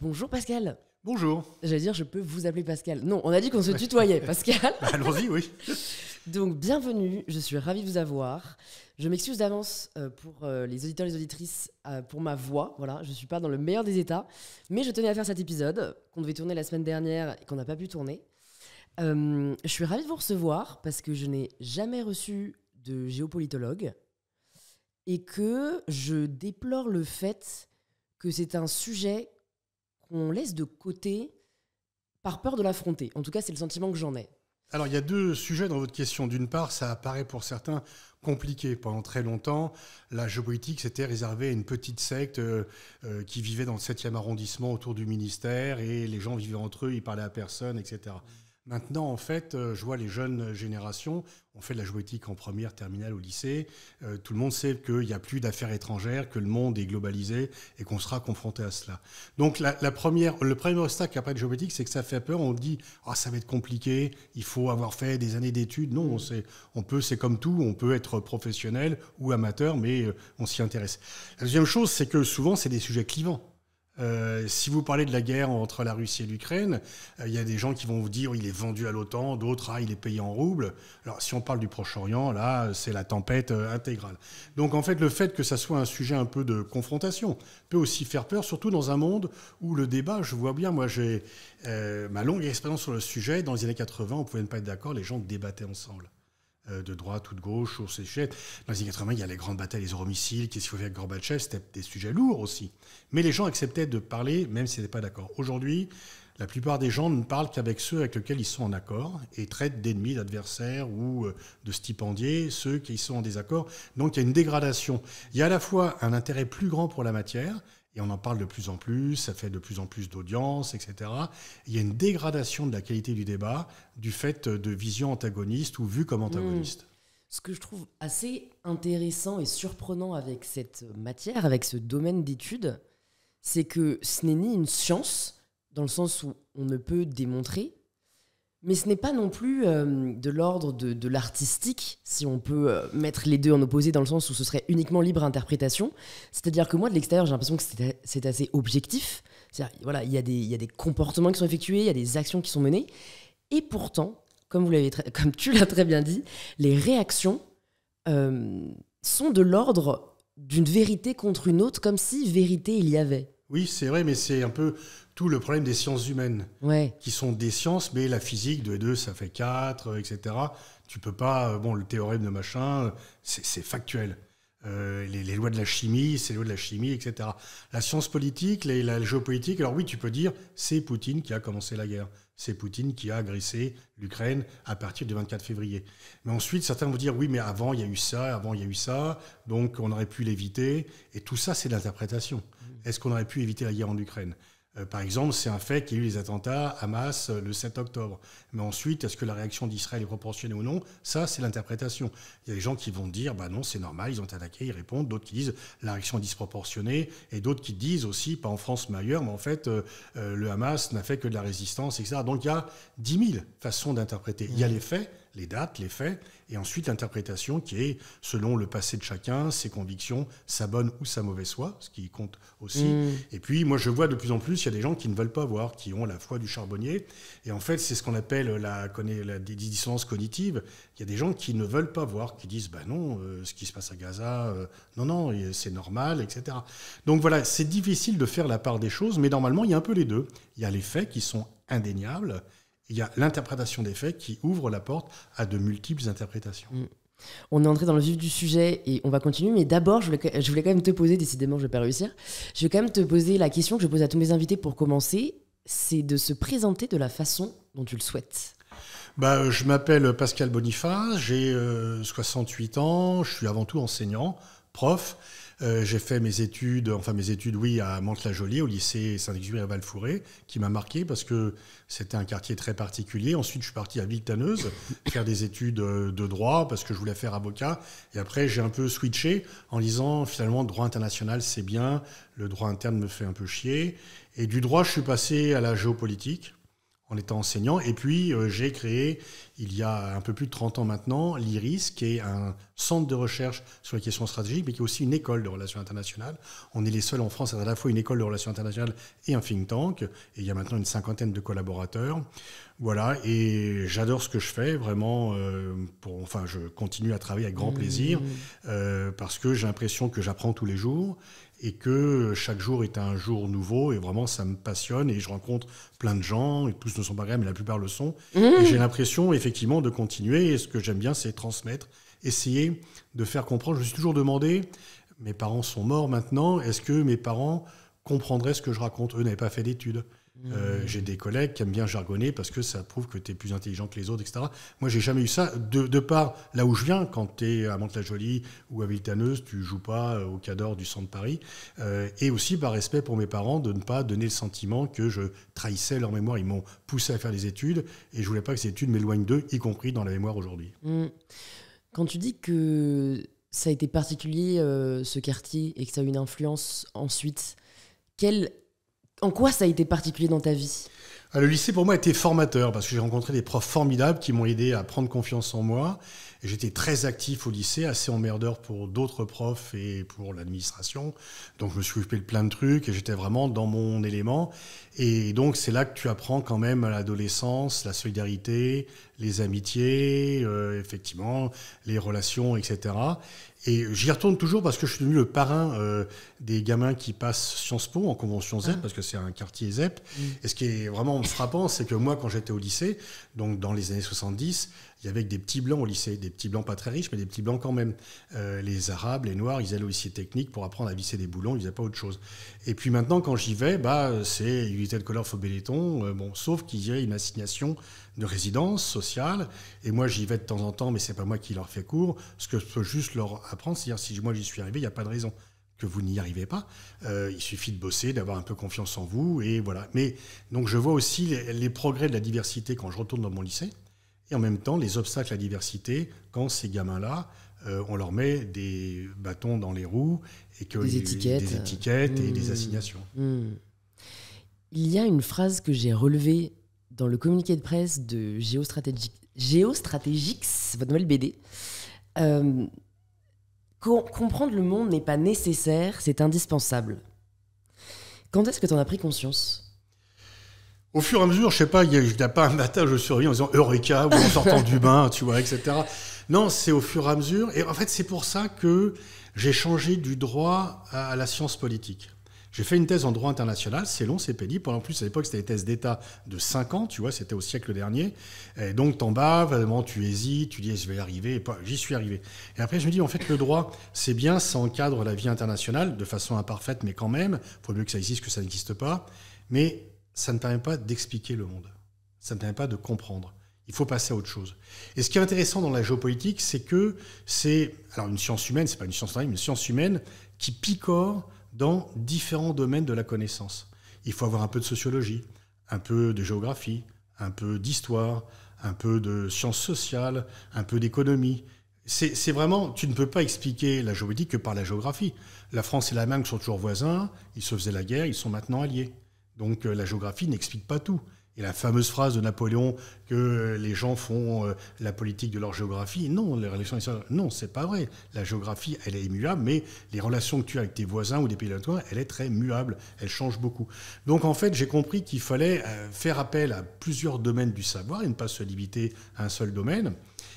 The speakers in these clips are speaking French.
Bonjour Pascal. Bonjour. J'allais dire, je peux vous appeler Pascal. Non, on a dit qu'on se tutoyait, Pascal. Allons-y, oui. Donc, bienvenue, je suis ravie de vous avoir. Je m'excuse d'avance pour les auditeurs et les auditrices pour ma voix. Voilà, je ne suis pas dans le meilleur des états. Mais je tenais à faire cet épisode qu'on devait tourner la semaine dernière et qu'on n'a pas pu tourner. Je suis ravie de vous recevoir parce que je n'ai jamais reçu de géopolitologue et que je déplore le fait que c'est un sujet qu'on laisse de côté par peur de l'affronter. En tout cas, c'est le sentiment que j'en ai. Alors, il y a deux sujets dans votre question. D'une part, ça apparaît pour certains compliqué. Pendant très longtemps, la géopolitique s'était réservée à une petite secte qui vivait dans le 7e arrondissement autour du ministère et les gens vivaient entre eux, ils parlaient à personne, etc. Maintenant, en fait, je vois les jeunes générations, on fait de la géopolitique en première, terminale, au lycée. Tout le monde sait qu'il n'y a plus d'affaires étrangères, que le monde est globalisé et qu'on sera confronté à cela. Donc, le premier obstacle après la géopolitique, c'est que ça fait peur. On dit « ça va être compliqué, il faut avoir fait des années d'études ». Non, c'est comme tout, on peut être professionnel ou amateur, mais on s'y intéresse. La deuxième chose, c'est que souvent, c'est des sujets clivants. Si vous parlez de la guerre entre la Russie et l'Ukraine, il y a des gens qui vont vous dire il est vendu à l'OTAN, d'autres il est payé en roubles. Alors si on parle du Proche-Orient, là c'est la tempête intégrale. Donc en fait le fait que ça soit un sujet un peu de confrontation peut aussi faire peur, surtout dans un monde où le débat, je vois bien, moi j'ai ma longue expérience sur le sujet, dans les années 80 on pouvait ne pas être d'accord, les gens débattaient ensemble. De droite ou de gauche sur ces sujets. Dans les années 80, il y a les grandes batailles, les euromissiles, qu'est-ce qu'il faut faire avec Gorbatchev, c'était des sujets lourds aussi. Mais les gens acceptaient de parler, même s'ils n'étaient pas d'accord. Aujourd'hui, la plupart des gens ne parlent qu'avec ceux avec lesquels ils sont en accord et traitent d'ennemis, d'adversaires ou de stipendiés ceux qui sont en désaccord. Donc il y a une dégradation. Il y a à la fois un intérêt plus grand pour la matière, et on en parle de plus en plus, ça fait de plus en plus d'audience, etc. Il y a une dégradation de la qualité du débat du fait de visions antagonistes ou vues comme antagonistes. Ce que je trouve assez intéressant et surprenant avec cette matière, avec ce domaine d'études, c'est que ce n'est ni une science, dans le sens où on ne peut démontrer, mais ce n'est pas non plus de l'ordre de l'artistique, si on peut mettre les deux en opposé, dans le sens où ce serait uniquement libre interprétation. C'est-à-dire que moi, de l'extérieur, j'ai l'impression que c'est assez objectif. C'est-à-dire, voilà, il y a des comportements qui sont effectués, il y a des actions qui sont menées. Et pourtant, comme tu l'as très bien dit, les réactions sont de l'ordre d'une vérité contre une autre, comme si vérité il y avait. Oui, c'est vrai, mais c'est un peu tout le problème des sciences humaines, qui sont des sciences, mais la physique, 2 et 2, ça fait 4, etc. Tu peux pas... le théorème de machin, c'est factuel. Les lois de la chimie, c'est les lois de la chimie, etc. La science politique, la géopolitique, alors oui, tu peux dire, c'est Poutine qui a commencé la guerre. C'est Poutine qui a agressé l'Ukraine à partir du 24 février. Mais ensuite, certains vont dire, oui, mais avant, il y a eu ça, donc on aurait pu l'éviter. Et tout ça, c'est de l'interprétation. Est-ce qu'on aurait pu éviter la guerre en Ukraine ? Par exemple, c'est un fait qu'il y a eu les attentats Hamas le 7 octobre. Mais ensuite, est-ce que la réaction d'Israël est proportionnée ou non ? Ça, c'est l'interprétation. Il y a des gens qui vont dire, non, c'est normal, ils ont attaqué, ils répondent. D'autres qui disent, la réaction est disproportionnée. Et d'autres qui disent aussi, pas en France, mais ailleurs, mais en fait, le Hamas n'a fait que de la résistance, etc. Donc, il y a 10 000 façons d'interpréter. Il y a les faits, les dates, les faits, et ensuite l'interprétation qui est selon le passé de chacun, ses convictions, sa bonne ou sa mauvaise foi, ce qui compte aussi. Et puis, moi, je vois de plus en plus, il y a des gens qui ne veulent pas voir, qui ont la foi du charbonnier. Et en fait, c'est ce qu'on appelle la dissonance cognitive. Il y a des gens qui ne veulent pas voir, qui disent, non, ce qui se passe à Gaza, non, c'est normal, etc. Donc voilà, c'est difficile de faire la part des choses, mais normalement, il y a un peu les deux. Il y a les faits qui sont indéniables, il y a l'interprétation des faits qui ouvre la porte à de multiples interprétations. On est entré dans le vif du sujet et on va continuer, mais d'abord, je voulais quand même te poser, décidément, je ne vais pas réussir, je vais quand même te poser la question que je pose à tous mes invités pour commencer, c'est de se présenter de la façon dont tu le souhaites. Je m'appelle Pascal Boniface, j'ai 68 ans, je suis avant tout enseignant, prof. J'ai fait mes études, à Mantes-la-Jolie, au lycée Saint-Exupéry à Val-Fouré, qui m'a marqué parce que c'était un quartier très particulier. Ensuite, je suis parti à Villetaneuse faire des études de droit parce que je voulais faire avocat. Et après, j'ai un peu switché en disant finalement, le droit international, c'est bien, le droit interne me fait un peu chier. Et du droit, je suis passé à la géopolitique, en étant enseignant. Et puis, j'ai créé, il y a un peu plus de 30 ans maintenant, l'IRIS, qui est un centre de recherche sur les questions stratégiques, mais qui est aussi une école de relations internationales. On est les seuls en France à être à la fois une école de relations internationales et un think tank. Et il y a maintenant une 50aine de collaborateurs. Voilà, et j'adore ce que je fais, vraiment. Je continue à travailler avec grand plaisir, parce que j'ai l'impression que j'apprends tous les jours, et que chaque jour est un jour nouveau, et vraiment ça me passionne, et je rencontre plein de gens, et tous ne sont pas agréables, mais la plupart le sont. Et j'ai l'impression effectivement de continuer, et ce que j'aime bien, c'est transmettre, essayer de faire comprendre. Je me suis toujours demandé, mes parents sont morts maintenant, est-ce que mes parents comprendraient ce que je raconte? Eux n'avaient pas fait d'études. J'ai des collègues qui aiment bien jargonner parce que ça prouve que tu es plus intelligent que les autres, etc. Moi, j'ai jamais eu ça. De part là où je viens, quand tu es à Mantes-la-Jolie ou à Villetaneuse, tu joues pas au Cador du centre de Paris. Et aussi par respect pour mes parents, de ne pas donner le sentiment que je trahissais leur mémoire. Ils m'ont poussé à faire des études et je voulais pas que ces études m'éloignent d'eux, y compris dans la mémoire aujourd'hui. Quand tu dis que ça a été particulier, ce quartier, et que ça a eu une influence ensuite, en quoi ça a été particulier dans ta vie? Le lycée, pour moi, a été formateur parce que j'ai rencontré des profs formidables qui m'ont aidé à prendre confiance en moi. Et j'étais très actif au lycée, assez emmerdeur pour d'autres profs et pour l'administration. Donc, je me suis occupé de plein de trucs et j'étais vraiment dans mon élément. Et donc, c'est là que tu apprends quand même à l'adolescence, la solidarité, les amitiés, effectivement, les relations, etc. Et j'y retourne toujours parce que je suis devenu le parrain des gamins qui passent Sciences Po en convention ZEP, parce que c'est un quartier ZEP. Et ce qui est vraiment frappant, c'est que moi, quand j'étais au lycée, donc dans les années 70, il y avait des petits blancs au lycée, des petits blancs pas très riches, mais des petits blancs quand même. Les Arabes, les Noirs, ils allaient au lycée technique pour apprendre à visser des boulons, ils faisaient pas autre chose. Et puis maintenant, quand j'y vais, c'est unité de couleur, faux béléton, sauf qu'il y a une assignation de résidence sociale. Et moi, j'y vais de temps en temps, mais c'est pas moi qui leur fais cours. Ce que je peux juste leur apprendre, c'est-à-dire si moi j'y suis arrivé, il n'y a pas de raison que vous n'y arrivez pas. Il suffit de bosser, d'avoir un peu confiance en vous, et voilà. Mais donc je vois aussi les progrès de la diversité quand je retourne dans mon lycée, et en même temps les obstacles à la diversité quand ces gamins-là, on leur met des bâtons dans les roues et que des étiquettes et des assignations. Il y a une phrase que j'ai relevée dans le communiqué de presse de Géostratégiques, votre nouvelle BD. Comprendre le monde n'est pas nécessaire, c'est indispensable. Quand est-ce que tu en as pris conscience? Au fur et à mesure, je sais pas, il n'y a pas un matin, je suis réveillé en disant Eureka, ou en sortant du bain, tu vois, etc. Non, c'est au fur et à mesure. Et en fait, c'est pour ça que j'ai changé du droit à la science politique. J'ai fait une thèse en droit international, c'est long, c'est pénible. En plus, à l'époque, c'était des thèses d'État de 5 ans, tu vois, c'était au siècle dernier. Et donc, t'en bats, vraiment, tu hésites, tu dis, je vais y arriver, et j'y suis arrivé. Et après, je me dis, en fait, le droit, c'est bien, ça encadre la vie internationale, de façon imparfaite, mais quand même, il faut mieux que ça existe que ça n'existe pas. Mais ça ne permet pas d'expliquer le monde. Ça ne permet pas de comprendre. Il faut passer à autre chose. Et ce qui est intéressant dans la géopolitique, c'est que c'est, alors une science humaine, c'est pas une science mais une science humaine qui picore dans différents domaines de la connaissance. Il faut avoir un peu de sociologie, un peu de géographie, un peu d'histoire, un peu de sciences sociales, un peu d'économie. C'est vraiment, tu ne peux pas expliquer la géopolitique que par la géographie. La France et l'Allemagne sont toujours voisins, ils se faisaient la guerre, ils sont maintenant alliés. Donc la géographie n'explique pas tout. Et la fameuse phrase de Napoléon que les gens font la politique de leur géographie, non, les relations extérieures, non, c'est pas vrai. La géographie, elle est immuable, mais les relations que tu as avec tes voisins ou des pays de toi, elle est très muable, elle change beaucoup. Donc en fait, j'ai compris qu'il fallait faire appel à plusieurs domaines du savoir et ne pas se limiter à un seul domaine.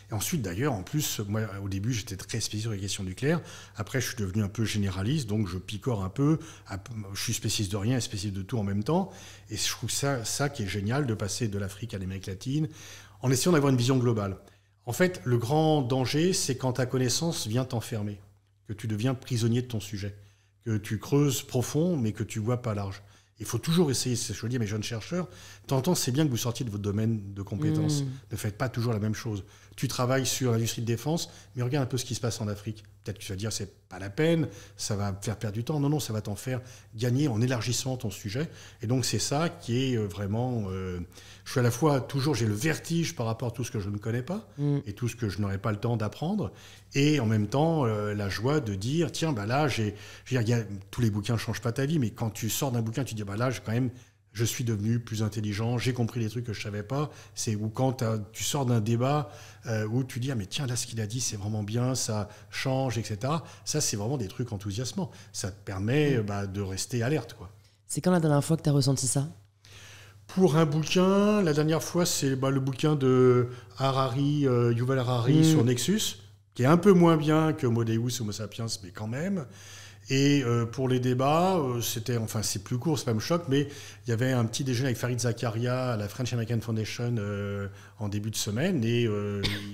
Et ensuite, d'ailleurs, en plus, moi, au début, j'étais très spécialisé sur les questions nucléaires. Après, je suis devenu un peu généraliste, donc je picore un peu. Je suis spécialiste de rien et spécialiste de tout en même temps. Et je trouve ça qui est génial, de passer de l'Afrique à l'Amérique latine, en essayant d'avoir une vision globale. En fait, le grand danger, c'est quand ta connaissance vient t'enfermer, que tu deviens prisonnier de ton sujet, que tu creuses profond, mais que tu vois pas large. Il faut toujours essayer, c'est ce que je dis à mes jeunes chercheurs, de temps en temps, c'est bien que vous sortiez de votre domaine de compétences. Ne faites pas toujours la même chose. Tu travailles sur l'industrie de défense, mais regarde un peu ce qui se passe en Afrique. Peut-être que tu vas dire, c'est pas la peine, ça va me faire perdre du temps. Non, ça va t'en faire gagner en élargissant ton sujet. Et donc, c'est ça qui est vraiment... je suis à la fois, toujours, j'ai le vertige par rapport à tout ce que je ne connais pas et tout ce que je n'aurai pas le temps d'apprendre. Et en même temps, la joie de dire, tiens, là, tous les bouquins ne changent pas ta vie, mais quand tu sors d'un bouquin, tu dis, là, je suis devenu plus intelligent, j'ai compris des trucs que je ne savais pas. C'est où quand tu sors d'un débat où tu dis, ah mais tiens, là, ce qu'il a dit, c'est vraiment bien, ça change, etc. Ça, c'est vraiment des trucs enthousiasmants. Ça te permet de rester alerte, quoi. C'est quand la dernière fois que tu as ressenti ça ? Pour un bouquin, la dernière fois, c'est le bouquin de Yuval Harari sur Nexus, qui est un peu moins bien que Homo Deus, Homo Sapiens, mais quand même. Et pour les débats, c'est plus court, ça me choque, mais il y avait un petit déjeuner avec Fareed Zakaria à la French American Foundation en début de semaine, et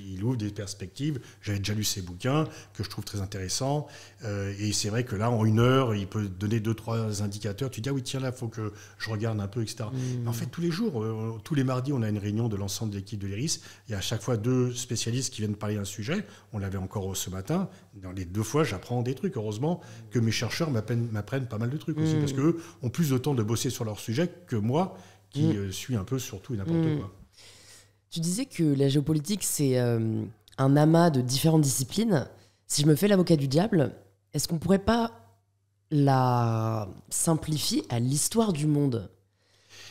il ouvre des perspectives. J'avais déjà lu ses bouquins, que je trouve très intéressants, et c'est vrai que là, en 1 heure, il peut donner 2-3 indicateurs. Tu dis, ah oui, tiens, là, il faut que je regarde un peu, etc. Mais en fait, tous les jours, tous les mardis, on a une réunion de l'ensemble de l'équipe de l'IRIS. Il y a à chaque fois 2 spécialistes qui viennent parler d'un sujet. On l'avait encore ce matin. Dans les 2 fois, j'apprends des trucs. Heureusement que mes chercheurs m'apprennent pas mal de trucs aussi, parce qu'eux ont plus de temps de bosser sur leur sujet que moi, qui suis un peu sur tout et n'importe quoi. Tu disais que la géopolitique, c'est un amas de différentes disciplines. Si je me fais l'avocat du diable, est-ce qu'on pourrait pas la simplifier à l'histoire du monde ?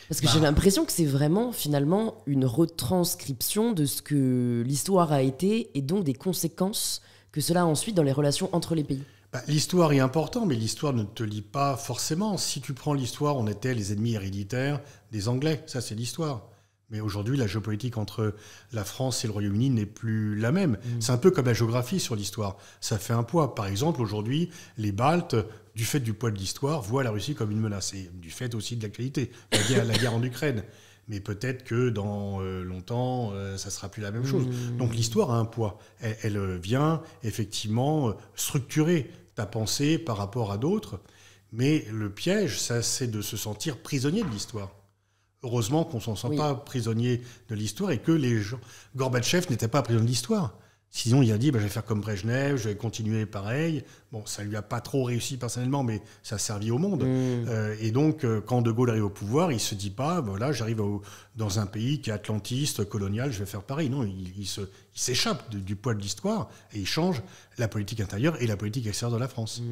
Parce que j'ai l'impression que c'est vraiment, finalement, une retranscription de ce que l'histoire a été et donc des conséquences que cela a ensuite dans les relations entre les pays. L'histoire est importante, mais l'histoire ne te lie pas forcément. Si tu prends l'histoire, on était les ennemis héréditaires des Anglais. Ça, c'est l'histoire. Mais aujourd'hui, la géopolitique entre la France et le Royaume-Uni n'est plus la même. C'est un peu comme la géographie sur l'histoire. Ça fait un poids. Par exemple, aujourd'hui, les Baltes, du fait du poids de l'histoire, voient la Russie comme une menace. Et du fait aussi de l'actualité, la guerre en Ukraine. Mais peut-être que dans longtemps, ça ne sera plus la même chose. Donc l'histoire a un poids. Elle vient effectivement structurer ta pensée par rapport à d'autres. Mais le piège, ça, c'est de se sentir prisonnier de l'histoire. Heureusement qu'on ne s'en sent pas prisonnier de l'histoire et que les gens... Gorbatchev n'était pas prisonnier de l'histoire. Sinon, il a dit, je vais faire comme Brejnev, je vais continuer pareil. Bon, ça ne lui a pas trop réussi personnellement, mais ça a servi au monde. Et donc, quand De Gaulle arrive au pouvoir, il ne se dit pas, voilà, j'arrive dans un pays qui est atlantiste, colonial, je vais faire pareil. Non, il s'échappe du poids de l'histoire et il change la politique intérieure et la politique extérieure de la France.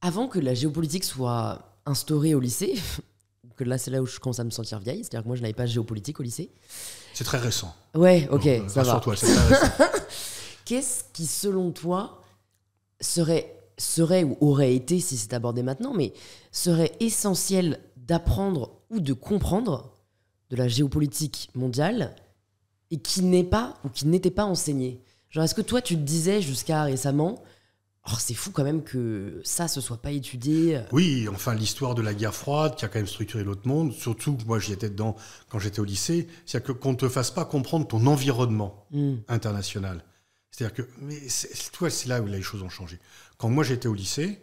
Avant que la géopolitique soit instaurée au lycée... que là, c'est là où je commence à me sentir vieille. C'est-à-dire que moi, je n'avais pas de géopolitique au lycée. C'est très récent. Ouais, ok, ça va. Rassure-toi, c'est très récent. Qu'est-ce qui, selon toi, serait ou aurait été, si c'est abordé maintenant, mais serait essentiel d'apprendre ou de comprendre de la géopolitique mondiale et qui n'est pas ou qui n'était pas enseigné ? Genre, est-ce que toi, tu te disais jusqu'à récemment... Oh, c'est fou quand même que ça se soit pas étudié. Oui, enfin l'histoire de la guerre froide qui a quand même structuré l'autre monde, surtout que moi j'y étais dedans quand j'étais au lycée, c'est-à-dire qu'on ne te fasse pas comprendre ton environnement international. C'est-à-dire que, c'est là où les choses ont changé. Quand moi j'étais au lycée,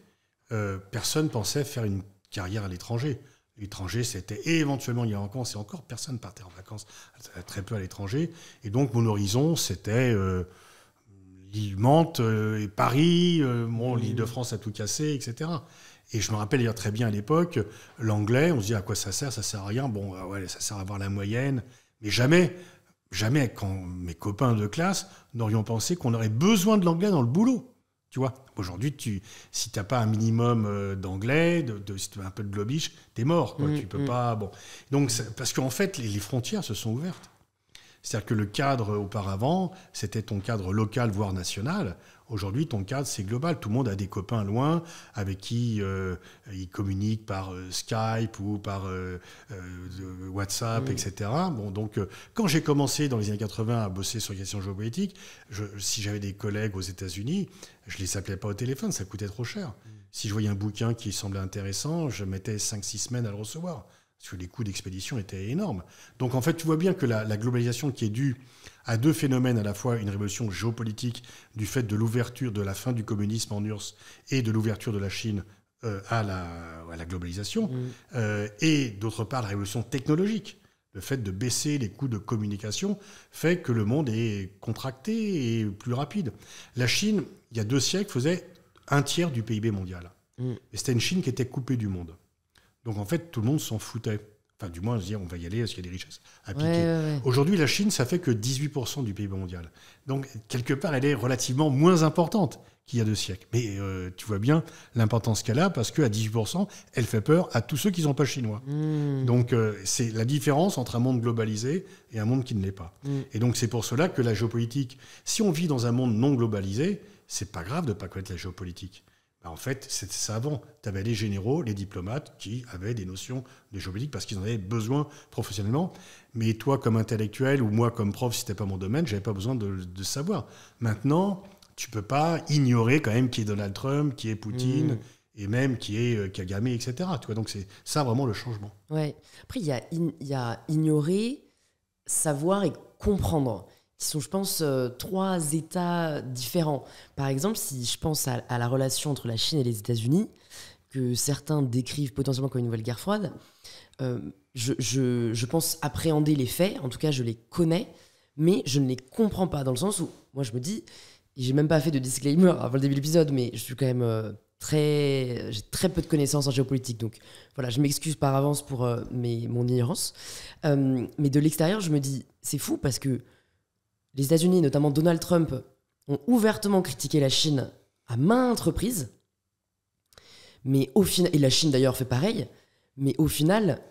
personne pensait faire une carrière à l'étranger. L'étranger, c'était éventuellement, il y a encore, c'est encore personne partait en vacances, très peu à l'étranger. Et donc mon horizon, c'était... l'île Mantes et Paris, l'Île-de-France a tout cassé, etc. Et je me rappelle d'ailleurs très bien à l'époque, l'anglais, on se dit à quoi ça sert à rien. Bon, ça sert à avoir la moyenne. Mais jamais, quand mes copains de classe n'aurions pensé qu'on aurait besoin de l'anglais dans le boulot. Tu vois, aujourd'hui, si tu n'as pas un minimum d'anglais, si tu as un peu de globish, tu es mort. Quoi. Tu peux pas. Bon. Donc, parce qu'en fait, les frontières se sont ouvertes. C'est-à-dire que le cadre auparavant, c'était ton cadre local, voire national. Aujourd'hui, ton cadre, c'est global. Tout le monde a des copains loin avec qui ils communiquent par Skype ou par WhatsApp, etc. Bon, donc, quand j'ai commencé dans les années 80 à bosser sur les questions géopolitiques, si j'avais des collègues aux États-Unis, je ne les appelais pas au téléphone, ça coûtait trop cher. Si je voyais un bouquin qui semblait intéressant, je mettais 5-6 semaines à le recevoir. Parce que les coûts d'expédition étaient énormes. Donc en fait, tu vois bien que la globalisation qui est due à 2 phénomènes, à la fois une révolution géopolitique du fait de l'ouverture de la fin du communisme en URSS et de l'ouverture de la Chine à la globalisation, et d'autre part la révolution technologique. Le fait de baisser les coûts de communication fait que le monde est contracté et plus rapide. La Chine, il y a 2 siècles, faisait 1/3 du PIB mondial. Et c'était une Chine qui était coupée du monde. Donc en fait, tout le monde s'en foutait. Enfin, du moins, on va y aller parce qu'il y a des richesses à piquer. Ouais. Aujourd'hui, la Chine, ça fait que 18% du PIB mondial. Donc, quelque part, elle est relativement moins importante qu'il y a 2 siècles. Mais tu vois bien l'importance qu'elle a, parce qu'à 18%, elle fait peur à tous ceux qui ne sont pas chinois. Donc, c'est la différence entre un monde globalisé et un monde qui ne l'est pas. Et donc, c'est pour cela que la géopolitique, si on vit dans un monde non globalisé, c'est pas grave de ne pas connaître la géopolitique. En fait, c'était ça avant. Tu avais les généraux, les diplomates qui avaient des notions de géopolitique parce qu'ils en avaient besoin professionnellement. Mais toi, comme intellectuel, ou moi, comme prof, si ce n'était pas mon domaine, je n'avais pas besoin de savoir. Maintenant, tu ne peux pas ignorer quand même qui est Donald Trump, qui est Poutine, et même qui est Kagame, etc. Tu vois, donc c'est ça vraiment le changement. Ouais. Après, il y a ignorer, savoir et comprendre, qui sont, je pense, 3 états différents. Par exemple, si je pense à la relation entre la Chine et les États-Unis, que certains décrivent potentiellement comme une nouvelle guerre froide, je pense appréhender les faits, en tout cas je les connais, mais je ne les comprends pas, dans le sens où, moi je me dis, et j'ai même pas fait de disclaimer avant le début de l'épisode, mais je suis quand même j'ai très peu de connaissances en géopolitique, donc voilà, je m'excuse par avance pour mon ignorance. Mais de l'extérieur, je me dis, c'est fou parce que les États-Unis, notamment Donald Trump, ont ouvertement critiqué la Chine à maintes reprises. Mais au final, et la Chine d'ailleurs fait pareil, mais au final,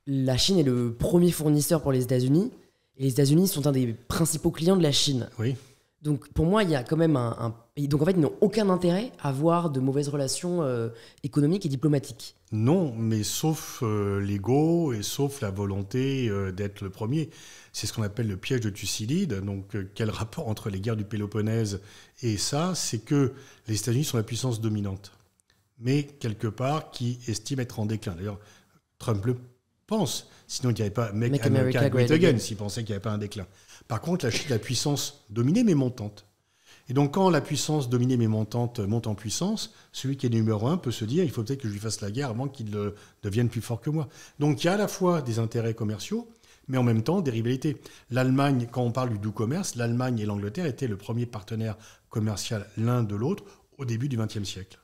la Chine est le premier fournisseur pour les États-Unis, et les États-Unis sont un des principaux clients de la Chine. Oui. Donc pour moi, il y a quand même donc en fait, ils n'ont aucun intérêt à avoir de mauvaises relations économiques et diplomatiques. Non, mais sauf l'ego et sauf la volonté d'être le premier. C'est ce qu'on appelle le piège de Thucydide. Donc, quel rapport entre les guerres du Péloponnèse et ça? C'est que les États-Unis sont la puissance dominante, mais quelque part qui estime être en déclin. D'ailleurs, Trump le pense. Sinon, il n'y avait pas Make America Great Again s'il pensait qu'il n'y avait pas un déclin. Par contre, la Chine est la puissance dominée mais montante. Et donc, quand la puissance dominée mais montante monte en puissance, celui qui est numéro 1 peut se dire il faut peut-être que je lui fasse la guerre avant qu'il devienne plus fort que moi. Donc, il y a à la fois des intérêts commerciaux, mais en même temps des rivalités. L'Allemagne, quand on parle du doux commerce, l'Allemagne et l'Angleterre étaient le premier partenaire commercial l'un de l'autre au début du XXe siècle.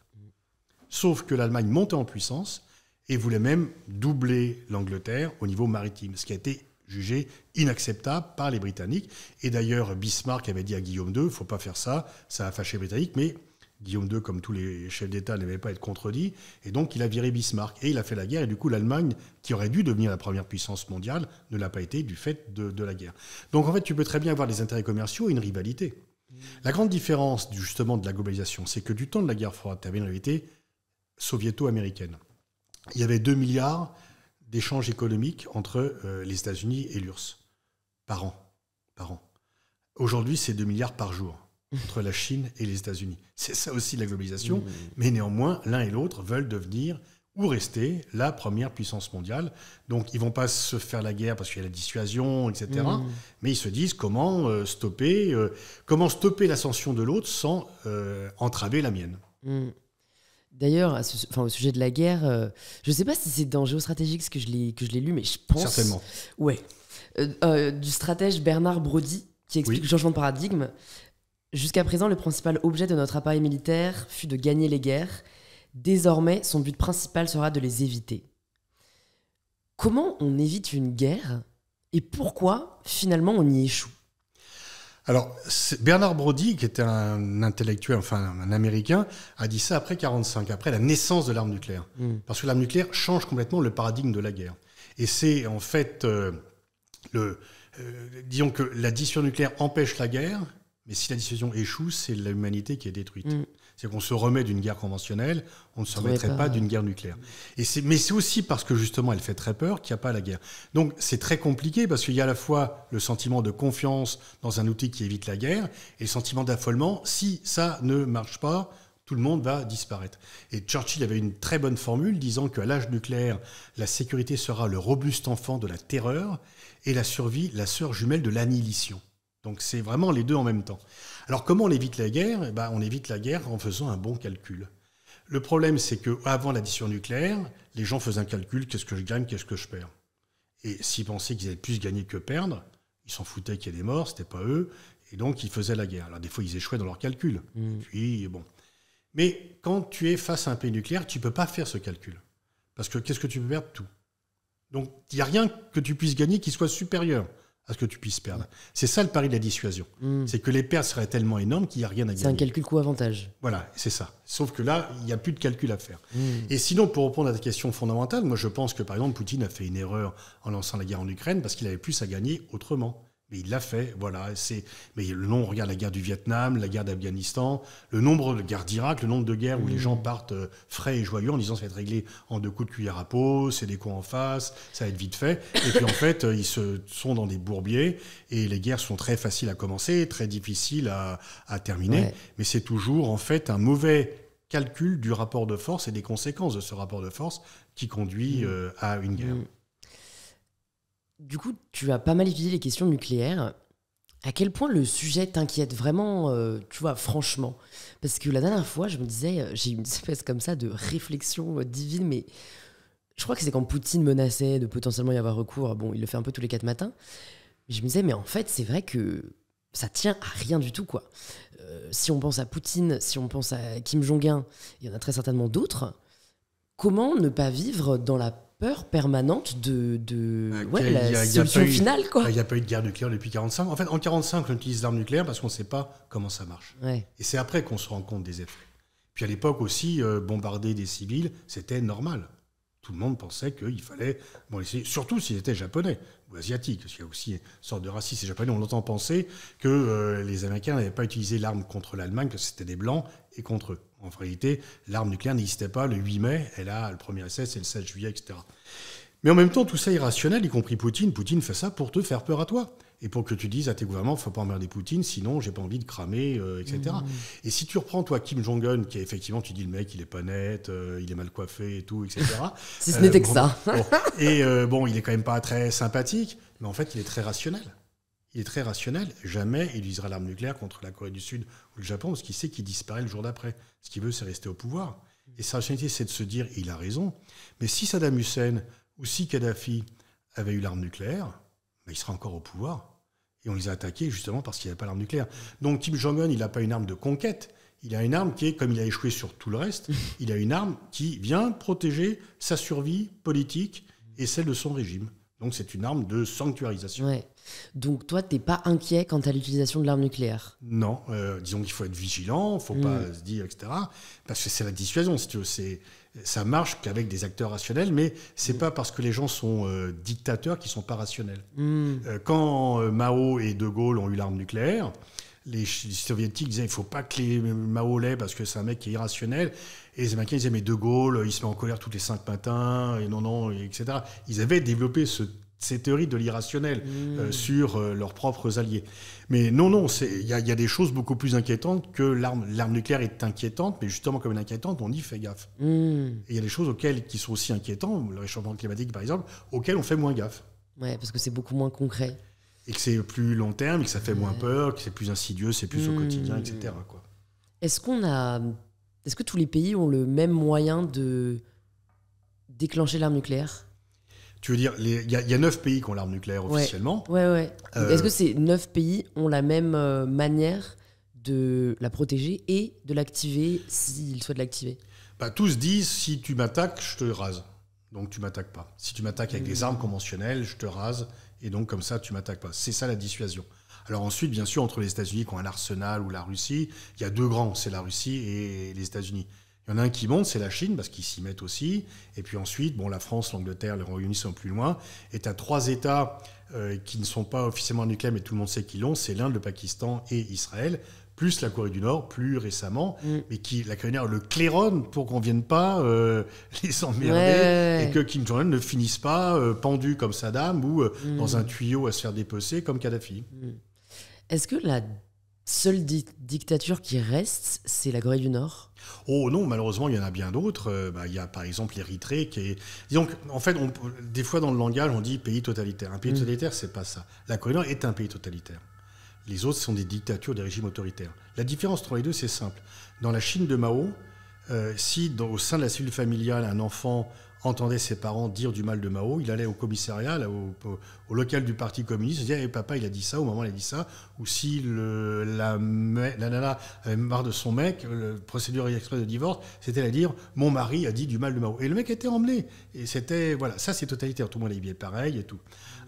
Sauf que l'Allemagne montait en puissance et voulait même doubler l'Angleterre au niveau maritime, ce qui a été jugé inacceptable par les Britanniques. Et d'ailleurs, Bismarck avait dit à Guillaume II, il ne faut pas faire ça, ça a fâché les Britanniques, mais Guillaume II, comme tous les chefs d'État, n'aimait pas être contredit, et donc il a viré Bismarck. Et il a fait la guerre, et du coup l'Allemagne, qui aurait dû devenir la première puissance mondiale, ne l'a pas été du fait de la guerre. Donc en fait, tu peux très bien avoir des intérêts commerciaux et une rivalité. La grande différence, justement, de la globalisation, c'est que du temps de la guerre froide, tu avais une rivalité soviéto-américaine. Il y avait 2 milliards d'échanges économiques entre les États-Unis et l'URSS par an. Aujourd'hui, c'est 2 milliards par jour entre la Chine et les États-Unis. C'est ça aussi la globalisation, mais néanmoins, l'un et l'autre veulent devenir ou rester la première puissance mondiale. Donc, ils ne vont pas se faire la guerre parce qu'il y a la dissuasion, etc. Mais ils se disent comment stopper l'ascension de l'autre sans entraver la mienne. D'ailleurs, au sujet de la guerre, je ne sais pas si c'est dans Géostratégique que je l'ai lu, mais je pense... Certainement. Ouais. Du stratège Bernard Brody, qui explique le changement de paradigme. Jusqu'à présent, le principal objet de notre appareil militaire fut de gagner les guerres. Désormais, son but principal sera de les éviter. Comment on évite une guerre et pourquoi, finalement, on y échoue? Alors, Bernard Brody, qui était un intellectuel, enfin un Américain, a dit ça après 1945, après la naissance de l'arme nucléaire. Parce que l'arme nucléaire change complètement le paradigme de la guerre. Et c'est en fait, disons que la dissuasion nucléaire empêche la guerre, mais si la dissuasion échoue, c'est l'humanité qui est détruite. C'est qu'on se remet d'une guerre conventionnelle, on ne se remettrait pas d'une guerre nucléaire. Mais c'est aussi parce que justement elle fait très peur qu'il n'y a pas la guerre. Donc c'est très compliqué parce qu'il y a à la fois le sentiment de confiance dans un outil qui évite la guerre et le sentiment d'affolement. Si ça ne marche pas, tout le monde va disparaître. Et Churchill avait une très bonne formule disant qu'à l'âge nucléaire, la sécurité sera le robuste enfant de la terreur et la survie, la sœur jumelle de l'annihilation. Donc c'est vraiment les deux en même temps. Alors comment on évite la guerre ? On évite la guerre en faisant un bon calcul. Le problème, c'est qu'avant la dissuasion nucléaire, les gens faisaient un calcul, qu'est-ce que je gagne, qu'est-ce que je perds ? Et s'ils pensaient qu'ils allaient plus gagner que perdre, ils s'en foutaient qu'il y ait des morts, c'était pas eux, et donc ils faisaient la guerre. Alors des fois, ils échouaient dans leur calcul. Puis, bon. Mais quand tu es face à un pays nucléaire, tu ne peux pas faire ce calcul. Parce que qu'est-ce que tu peux perdre ? Tout. Donc, il n'y a rien que tu puisses gagner qui soit supérieur à ce que tu puisses perdre. C'est ça le pari de la dissuasion. C'est que les pertes seraient tellement énormes qu'il n'y a rien à gagner. C'est un calcul coût-avantage. Voilà, c'est ça. Sauf que là, il n'y a plus de calcul à faire. Et sinon, pour répondre à ta question fondamentale, moi je pense que par exemple, Poutine a fait une erreur en lançant la guerre en Ukraine parce qu'il avait plus à gagner autrement. Mais il l'a fait, voilà. Mais on regarde la guerre du Vietnam, la guerre d'Afghanistan, le nombre de guerres d'Irak, le nombre de guerres où les gens partent frais et joyeux en disant ça va être réglé en 2 coups de cuillère à peau, c'est des coups en face, ça va être vite fait. Et puis en fait, ils sont dans des bourbiers et les guerres sont très faciles à commencer, très difficiles à terminer. Ouais. Mais c'est toujours en fait un mauvais calcul du rapport de force et des conséquences de ce rapport de force qui conduit à une guerre. Du coup, tu as pas mal étudié les questions nucléaires. À quel point le sujet t'inquiète vraiment, tu vois, franchement? Parce que la dernière fois, je me disais, j'ai eu une espèce comme ça de réflexion divine, mais je crois que c'est quand Poutine menaçait de potentiellement y avoir recours. Bon, il le fait un peu tous les 4 matins. Mais je me disais, mais en fait, c'est vrai que ça tient à rien du tout, quoi. Si on pense à Poutine, si on pense à Kim Jong-un, il y en a très certainement d'autres. Comment ne pas vivre dans la peur permanente de la solution finale, quoi. Il n'y a pas eu de guerre nucléaire depuis 1945. En fait, en 1945, on utilise l'arme nucléaire parce qu'on ne sait pas comment ça marche. Ouais. Et c'est après qu'on se rend compte des effets. Puis à l'époque aussi, bombarder des civils, c'était normal. Tout le monde pensait qu'il fallait... Bon, surtout s'ils étaient japonais ou asiatiques, parce qu'il y a aussi une sorte de racisme. Les japonais, on l'entend penser que les Américains n'avaient pas utilisé l'arme contre l'Allemagne, que c'était des Blancs et contre eux. En réalité, l'arme nucléaire n'existait pas le 8 mai, elle a le 1er essai, c'est le 16 juillet, etc. Mais en même temps, tout ça est irrationnel, y compris Poutine. Poutine fait ça pour te faire peur à toi. Et pour que tu dises à tes gouvernements, il ne faut pas emmerder Poutine, sinon j'ai pas envie de cramer, etc. Et si tu reprends, toi, Kim Jong-un, qui est effectivement, tu dis le mec, il est pas net, il est mal coiffé et tout, etc. Si ce n'était que ça. Et il est quand même pas très sympathique, mais en fait, il est très rationnel. Il est très rationnel. Jamais il utilisera l'arme nucléaire contre la Corée du Sud ou le Japon, parce qu'il sait qu'il disparaît le jour d'après. Ce qu'il veut, c'est rester au pouvoir. Et sa rationalité, c'est de se dire, il a raison, mais si Saddam Hussein ou si Kadhafi avait eu l'arme nucléaire, il sera encore au pouvoir. Et on les a attaqués justement parce qu'il n'y avait pas l'arme nucléaire. Donc Kim Jong-un, il n'a pas une arme de conquête. Il a une arme qui est, comme il a échoué sur tout le reste, il a une arme qui vient protéger sa survie politique et celle de son régime. Donc c'est une arme de sanctuarisation. Ouais. Donc toi, t'es pas inquiet quant à l'utilisation de l'arme nucléaire? Non, disons qu'il faut être vigilant, il ne faut pas se dire, etc. Parce que c'est la dissuasion, si tu veux. Ça marche qu'avec des acteurs rationnels, mais c'est pas parce que les gens sont dictateurs qu'ils sont pas rationnels. Quand Mao et De Gaulle ont eu l'arme nucléaire, les soviétiques disaient il faut pas que les Mao l'aient parce que c'est un mec qui est irrationnel. Et les Américains disaient mais De Gaulle, il se met en colère tous les 5 matins, et non, etc. Ils avaient développé ces théories de l'irrationnel sur leurs propres alliés. Mais non, il y a des choses beaucoup plus inquiétantes que l'arme nucléaire est inquiétante, mais justement comme elle est inquiétante, on y fait gaffe. Et il y a des choses qui sont aussi inquiétantes, le réchauffement climatique par exemple, auxquelles on fait moins gaffe. Ouais, parce que c'est beaucoup moins concret. Et que c'est plus long terme, et que ça fait moins peur, que c'est plus insidieux, c'est plus au quotidien, etc. quoi. Est-ce que tous les pays ont le même moyen de déclencher l'arme nucléaire? Tu veux dire, il y a 9 pays qui ont l'arme nucléaire officiellement. Ouais. Est-ce que ces 9 pays ont la même manière de la protéger et de l'activer s'ils souhaitent l'activer? Tous disent, si tu m'attaques, je te rase. Donc tu m'attaques pas. Si tu m'attaques avec des armes conventionnelles, je te rase. Et donc comme ça, tu m'attaques pas. C'est ça la dissuasion. Alors ensuite, bien sûr, entre les États-Unis qui ont un arsenal ou la Russie, il y a 2 grands, c'est la Russie et les États-Unis. Il y en a un qui monte, c'est la Chine, parce qu'ils s'y mettent aussi. Et puis ensuite, la France, l'Angleterre, le Royaume-Uni sont plus loin. Et tu as 3 États qui ne sont pas officiellement nucléaires, mais tout le monde sait qu'ils l'ont. C'est l'Inde, le Pakistan et Israël, plus la Corée du Nord, plus récemment, mais qui, la Corée du Nord le claironne pour qu'on ne vienne pas les emmerder et que Kim Jong-un ne finisse pas pendu comme Saddam ou dans un tuyau à se faire dépecer comme Kadhafi. Est-ce que la seule dictature qui reste, c'est la Corée du Nord? Oh non, malheureusement, il y en a bien d'autres. Il y a par exemple l'Érythrée qui est... Disons qu'en fait, des fois dans le langage, on dit pays totalitaire. Un pays totalitaire, c'est pas ça. La Corée du Nord est un pays totalitaire. Les autres sont des dictatures, des régimes autoritaires. La différence entre les deux, c'est simple. Dans la Chine de Mao, si au sein de la cellule familiale, un enfant entendait ses parents dire du mal de Mao, il allait au commissariat, là, au local du Parti communiste, il disait papa il a dit ça, ou maman il a dit ça, ou si la nana avait marre de son mec, la procédure express de divorce, c'était à dire mon mari a dit du mal de Mao. Et le mec était emmené. Et c'était, voilà, ça c'est totalitaire, tout le monde est bien pareil et tout.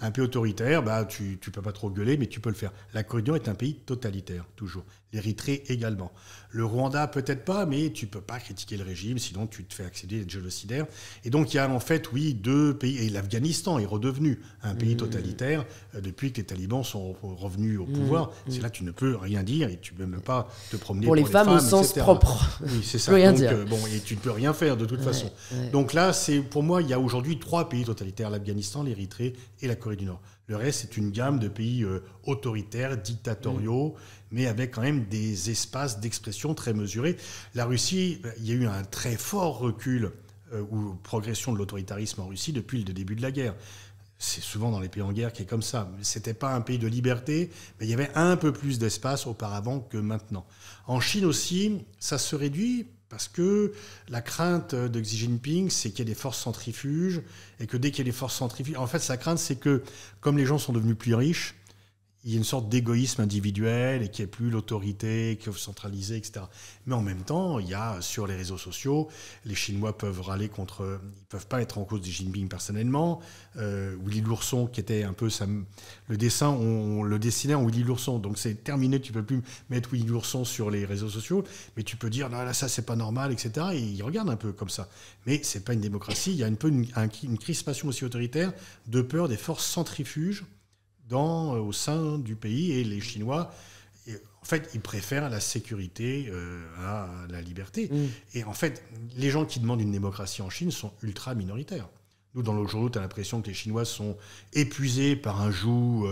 Un pays autoritaire, tu peux pas trop gueuler, mais tu peux le faire. La Corée du Nord est un pays totalitaire, toujours. L'Érythrée également. Le Rwanda, peut-être pas, mais tu peux pas critiquer le régime, sinon tu te fais accéder d'être génocidaire. Et donc il y a en fait, oui, 2 pays. Et l'Afghanistan est redevenu un pays totalitaire depuis que les talibans sont revenus au pouvoir. C'est là que tu ne peux rien dire et tu ne peux même pas te promener pour les femmes au sens etc. propre. Oui, c'est ça. Rien donc, dire. Et tu ne peux rien faire de toute façon. Donc là, pour moi, il y a aujourd'hui 3 pays totalitaires, l'Afghanistan, l'Érythrée et la Corée du Nord. Le reste, c'est une gamme de pays autoritaires, dictatoriaux, mais avec quand même des espaces d'expression très mesurés. La Russie, il y a eu un très fort recul ou progression de l'autoritarisme en Russie depuis le début de la guerre. C'est souvent dans les pays en guerre qui est comme ça. Ce n'était pas un pays de liberté, mais il y avait un peu plus d'espace auparavant que maintenant. En Chine aussi, ça se réduit parce que la crainte de Xi Jinping, c'est qu'il y ait des forces centrifuges, et que dès qu'il y a des forces centrifuges... En fait, sa crainte, c'est que, comme les gens sont devenus plus riches, il y a une sorte d'égoïsme individuel et qu'il n'y ait plus l'autorité, qu'il faut centraliser, etc. Mais en même temps, il y a sur les réseaux sociaux, les Chinois peuvent râler contre... Ils ne peuvent pas être en cause de Xi Jinping personnellement. Willy l'ourson, qui était un peu... le dessin, on le dessinait en Willy l'ourson. Donc c'est terminé, tu ne peux plus mettre Willy l'ourson sur les réseaux sociaux, mais tu peux dire, non, là, ça, c'est pas normal, etc. Et ils regardent un peu comme ça. Mais ce n'est pas une démocratie. Il y a une crispation aussi autoritaire de peur des forces centrifuges au sein du pays, et les Chinois, en fait, ils préfèrent la sécurité à la liberté. Et en fait, les gens qui demandent une démocratie en Chine sont ultra minoritaires. Nous, dans nos journaux, tu as l'impression que les Chinois sont épuisés par un joug,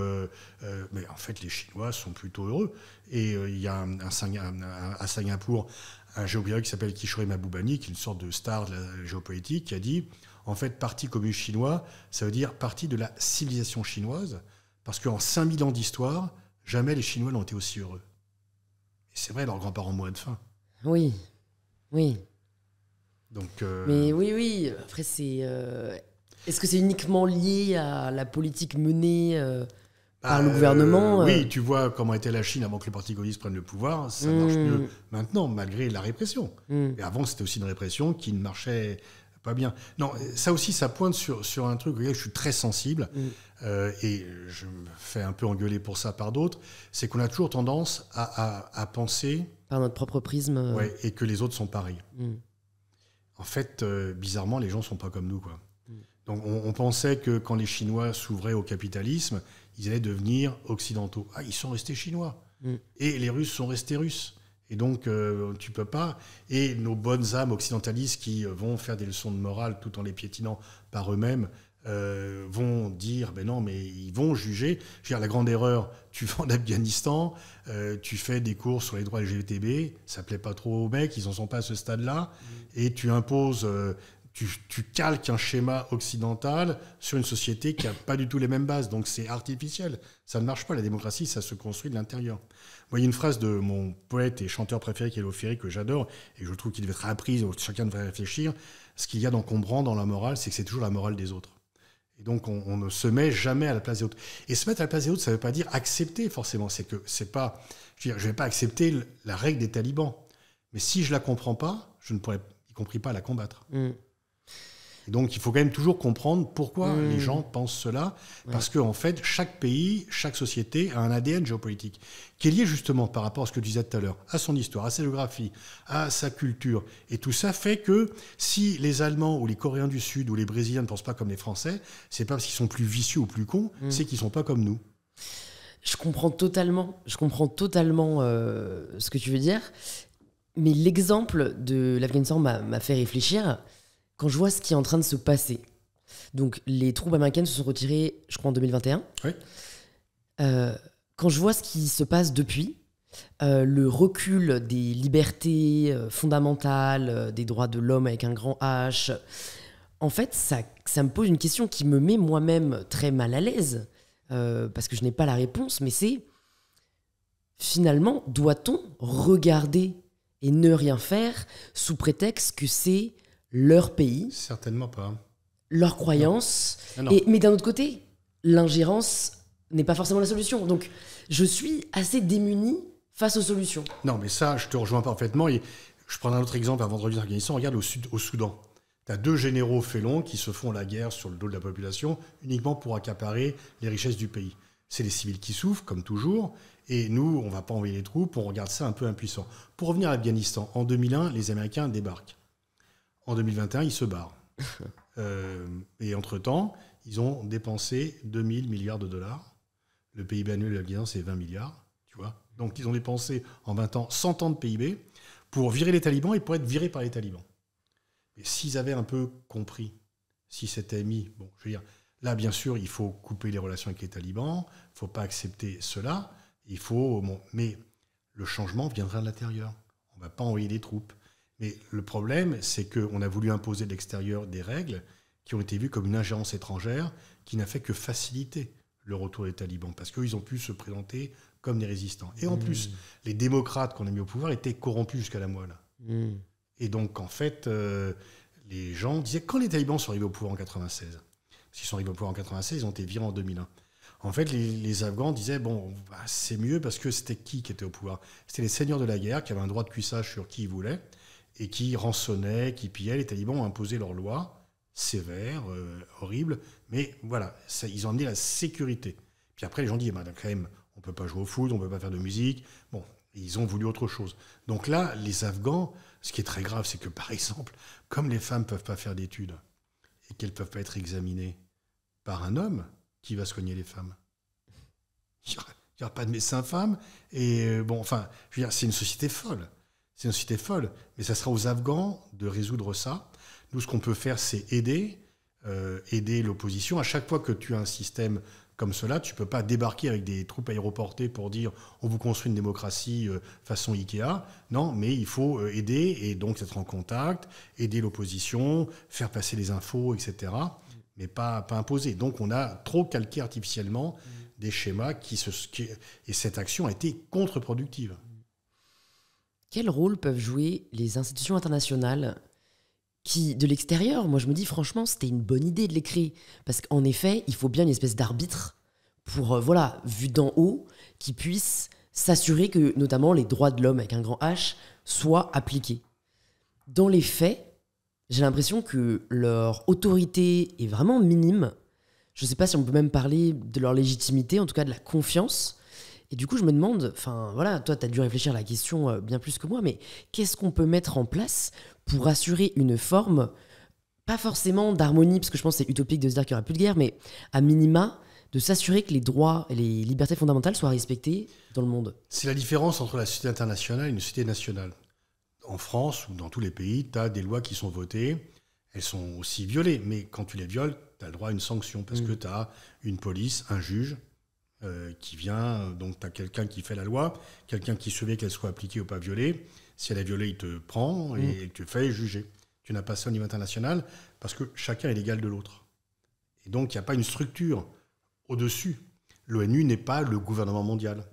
mais en fait, les Chinois sont plutôt heureux. Et il y a à Singapour un géopolitique qui s'appelle Kishore Mahbubani, qui est une sorte de star de la géopolitique, qui a dit, en fait, Parti communiste chinois, ça veut dire parti de la civilisation chinoise, parce qu'en 5000 ans d'histoire, jamais les Chinois n'ont été aussi heureux. Et c'est vrai, leurs grands-parents mourraient de faim. Oui, oui. Donc, mais oui. Après, c'est... Est-ce que c'est uniquement lié à la politique menée par le gouvernement Oui, tu vois comment était la Chine avant que le Parti communiste prenne le pouvoir. Ça marche mieux maintenant, malgré la répression. Et avant, c'était aussi une répression qui ne marchait pas bien. Non, ça aussi, ça pointe sur un truc auquel je suis très sensible, et je me fais un peu engueuler pour ça par d'autres, c'est qu'on a toujours tendance à penser... Par notre propre prisme. Ouais, et que les autres sont pareils. En fait, bizarrement, les gens ne sont pas comme nous, quoi. Donc on pensait que quand les Chinois s'ouvraient au capitalisme, ils allaient devenir occidentaux. Ah, ils sont restés chinois. Et les Russes sont restés russes. Et donc, tu peux pas. Et nos bonnes âmes occidentalistes qui vont faire des leçons de morale tout en les piétinant par eux-mêmes vont dire, ben non, mais ils vont juger. Je veux dire, la grande erreur, tu vas en Afghanistan, tu fais des cours sur les droits LGBTB, ça plaît pas trop aux mecs, ils en sont pas à ce stade-là, et tu imposes... Tu calques un schéma occidental sur une société qui n'a pas du tout les mêmes bases. Donc c'est artificiel. Ça ne marche pas. La démocratie, ça se construit de l'intérieur. Moi, il y a une phrase de mon poète et chanteur préféré, qui est Léo Ferré, que j'adore, et je trouve qu'il devait être appris, chacun devrait réfléchir. Ce qu'il y a d'encombrant dans la morale, c'est que c'est toujours la morale des autres. Et donc on ne se met jamais à la place des autres. Et se mettre à la place des autres, ça ne veut pas dire accepter forcément. C'est que c'est pas... Je ne vais pas accepter la règle des talibans. Mais si je ne la comprends pas, je ne pourrais, y compris pas, la combattre. Donc, il faut quand même toujours comprendre pourquoi les gens pensent cela. Parce qu'en fait, chaque pays, chaque société a un ADN géopolitique qui est lié justement par rapport à ce que tu disais tout à l'heure, à son histoire, à sa géographie, à sa culture. Et tout ça fait que si les Allemands ou les Coréens du Sud ou les Brésiliens ne pensent pas comme les Français, c'est pas parce qu'ils sont plus vicieux ou plus cons, c'est qu'ils sont pas comme nous. Je comprends totalement ce que tu veux dire. Mais l'exemple de l'Afghanistan m'a fait réfléchir. Quand je vois ce qui est en train de se passer, donc les troupes américaines se sont retirées, je crois, en 2021. Oui. Quand je vois ce qui se passe depuis, le recul des libertés fondamentales, des droits de l'homme avec un grand H, en fait, ça me pose une question qui me met moi-même très mal à l'aise, parce que je n'ai pas la réponse, mais c'est, finalement, doit-on regarder et ne rien faire sous prétexte que c'est leur pays? Certainement pas. leurs croyances. Non. Mais d'un autre côté, l'ingérence n'est pas forcément la solution. Donc, je suis assez démunie face aux solutions. Non, mais ça, je te rejoins parfaitement. Et je prends un autre exemple avant de revenir en Afghanistan. Regarde au Soudan. Tu as 2 généraux félons qui se font la guerre sur le dos de la population uniquement pour accaparer les richesses du pays. C'est les civils qui souffrent, comme toujours. Et nous, on ne va pas envoyer les troupes, on regarde ça un peu impuissant. Pour revenir à l'Afghanistan, en 2001, les Américains débarquent. En 2021, ils se barrent. Et entre-temps, ils ont dépensé 2000 milliards de dollars. Le PIB annuel de l'Afghanistan, c'est 20 milliards. Tu vois. Donc, ils ont dépensé en 20 ans 100 ans de PIB pour virer les talibans et pour être virés par les talibans. Et s'ils avaient un peu compris, s'ils s'étaient mis... Bon, je veux dire, là, bien sûr, il faut couper les relations avec les talibans, il ne faut pas accepter cela, mais le changement viendra de l'intérieur. On ne va pas envoyer des troupes. Mais le problème, c'est qu'on a voulu imposer de l'extérieur des règles qui ont été vues comme une ingérence étrangère qui n'a fait que faciliter le retour des talibans, parce qu'eux, ils ont pu se présenter comme des résistants. Et en plus, les démocrates qu'on a mis au pouvoir étaient corrompus jusqu'à la moelle. Et donc, en fait, les gens disaient, quand les talibans sont arrivés au pouvoir en 96, parce qu'ils sont arrivés au pouvoir en 96, ils ont été virés en 2001. En fait, les Afghans disaient, bon, c'est mieux parce que c'était qui était au pouvoir? C'était les seigneurs de la guerre qui avaient un droit de cuissage sur qui ils voulaient et qui rançonnaient, qui pillaient. Les talibans ont imposé leurs lois sévères, horribles, mais voilà, ça, ils ont amené la sécurité. Puis après, les gens disent, quand même, on ne peut pas jouer au foot, on ne peut pas faire de musique. Bon, ils ont voulu autre chose. Donc là, les Afghans, ce qui est très grave, c'est que, par exemple, comme les femmes ne peuvent pas faire d'études et qu'elles ne peuvent pas être examinées par un homme, qui va soigner les femmes? Il n'y aura pas de médecin femme. Et bon, enfin, je veux dire, c'est une société folle. C'est une société folle. Mais ça sera aux Afghans de résoudre ça. Nous, ce qu'on peut faire, c'est aider l'opposition. À chaque fois que tu as un système comme cela, tu ne peux pas débarquer avec des troupes aéroportées pour dire on vous construit une démocratie façon Ikea. Non, mais il faut aider et donc être en contact, aider l'opposition, faire passer les infos, etc. Mais pas imposer. Donc on a trop calqué artificiellement des schémas et cette action a été contre-productive. Quel rôle peuvent jouer les institutions internationales qui, de l'extérieur, moi je me dis franchement, c'était une bonne idée de les créer. Parce qu'en effet, il faut bien une espèce d'arbitre pour, vu d'en haut, qui puisse s'assurer que, notamment, les droits de l'homme avec un grand H soient appliqués. Dans les faits, j'ai l'impression que leur autorité est vraiment minime. Je ne sais pas si on peut même parler de leur légitimité, en tout cas de la confiance. Et du coup, je me demande, toi, tu as dû réfléchir à la question bien plus que moi, mais qu'est-ce qu'on peut mettre en place pour assurer une forme, pas forcément d'harmonie, parce que je pense que c'est utopique de se dire qu'il n'y aura plus de guerre, mais à minima, de s'assurer que les droits et les libertés fondamentales soient respectés dans le monde? C'est la différence entre la société internationale et une société nationale. En France ou dans tous les pays, tu as des lois qui sont votées, elles sont aussi violées, mais quand tu les violes, tu as le droit à une sanction, parce que tu as une police, un juge qui vient, donc tu as quelqu'un qui fait la loi, quelqu'un qui surveille qu'elle soit appliquée ou pas violée. Si elle est violée, il te prend et il te fait juger. Tu n'as pas ça au niveau international, parce que chacun est l'égal de l'autre. Et donc, il n'y a pas une structure au-dessus. L'ONU n'est pas le gouvernement mondial.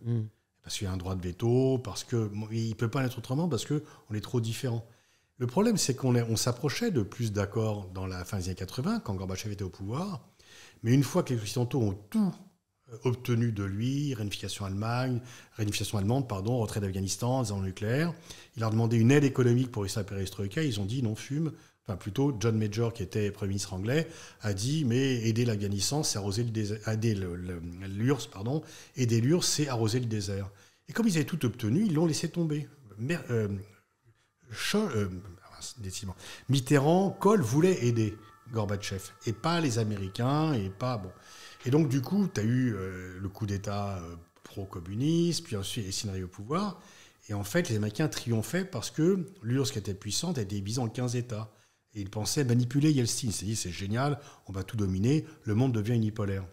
Parce qu'il y a un droit de veto, parce qu'il ne peut pas être autrement, parce qu'on est trop différents. Le problème, c'est qu'on s'approchait de plus d'accords dans la fin des années 80, quand Gorbatchev était au pouvoir. Mais une fois que les Occidentaux ont tout obtenu de lui, réunification allemande, retrait d'Afghanistan, des armes nucléaires, il leur a demandé une aide économique pour réussir la perestroïka, ils ont dit non fume. Enfin, plutôt, John Major, qui était Premier ministre anglais, a dit mais aider l'Afghanistan, c'est arroser le désert. Aider l'URSS, c'est arroser le désert. Et comme ils avaient tout obtenu, ils l'ont laissé tomber. Mitterrand, Kohl voulaient aider Gorbatchev, et pas les Américains, et pas... Bon. Et donc, du coup, tu as eu le coup d'État pro-communiste, puis ensuite les scénarios au pouvoir. Et en fait, les Américains triomphaient parce que l'URSS, qui était puissante, était divisée en 15 États. Et ils pensaient manipuler Yeltsin. Ils s'est dit, c'est génial, on va tout dominer, le monde devient unipolaire.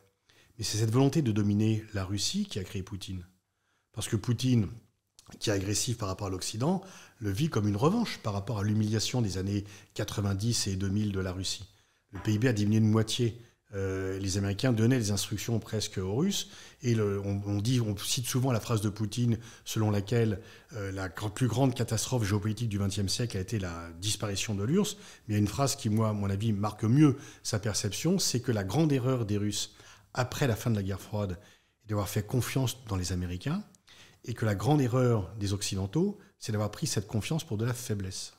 Mais c'est cette volonté de dominer la Russie qui a créé Poutine. Parce que Poutine, qui est agressif par rapport à l'Occident, le vit comme une revanche par rapport à l'humiliation des années 90 et 2000 de la Russie. Le PIB a diminué de moitié les Américains donnaient des instructions presque aux Russes. Et on cite souvent la phrase de Poutine selon laquelle la plus grande catastrophe géopolitique du XXe siècle a été la disparition de l'URSS. Mais il y a une phrase qui, moi, à mon avis, marque mieux sa perception, c'est que la grande erreur des Russes, après la fin de la guerre froide, est d'avoir fait confiance dans les Américains, et que la grande erreur des Occidentaux, c'est d'avoir pris cette confiance pour de la faiblesse.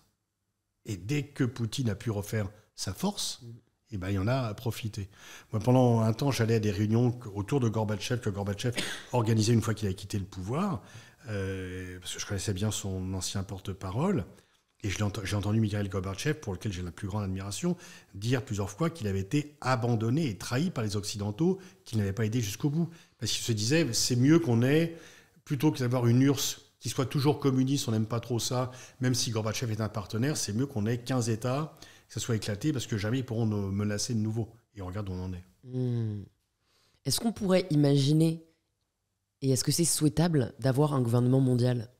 Et dès que Poutine a pu refaire sa force, eh ben, il y en a profité. Moi, pendant un temps, j'allais à des réunions autour de Gorbatchev, que Gorbatchev organisait une fois qu'il avait quitté le pouvoir, parce que je connaissais bien son ancien porte-parole. Et j'ai entendu Mikhail Gorbatchev, pour lequel j'ai la plus grande admiration, dire plusieurs fois qu'il avait été abandonné et trahi par les Occidentaux, qu'il n'avait pas aidé jusqu'au bout. Parce qu'il se disait, c'est mieux qu'on ait, plutôt que d'avoir une URSS qui soit toujours communiste, on n'aime pas trop ça, même si Gorbatchev est un partenaire, c'est mieux qu'on ait 15 États, que ça soit éclaté, parce que jamais ils pourront nous menacer de nouveau. Et on regarde où on en est. Est-ce qu'on pourrait imaginer, et est-ce que c'est souhaitable, d'avoir un gouvernement mondial ?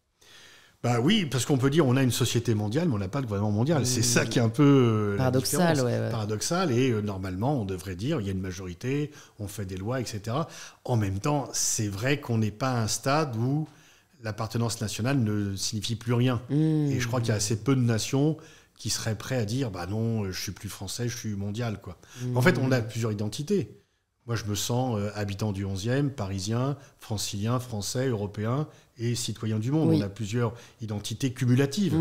Bah oui, parce qu'on peut dire on a une société mondiale, mais on n'a pas de gouvernement mondial. C'est ça qui est un peu paradoxal, ouais. Paradoxal, et normalement, on devrait dire il y a une majorité, on fait des lois, etc. En même temps, c'est vrai qu'on n'est pas à un stade où l'appartenance nationale ne signifie plus rien. Et je crois qu'il y a assez peu de nations qui seraient prêtes à dire bah non, je suis plus français, je suis mondial, quoi. En fait, on a plusieurs identités. Moi, je me sens habitant du 11e, parisien, francilien, français, européen et citoyen du monde. Oui. On a plusieurs identités cumulatives.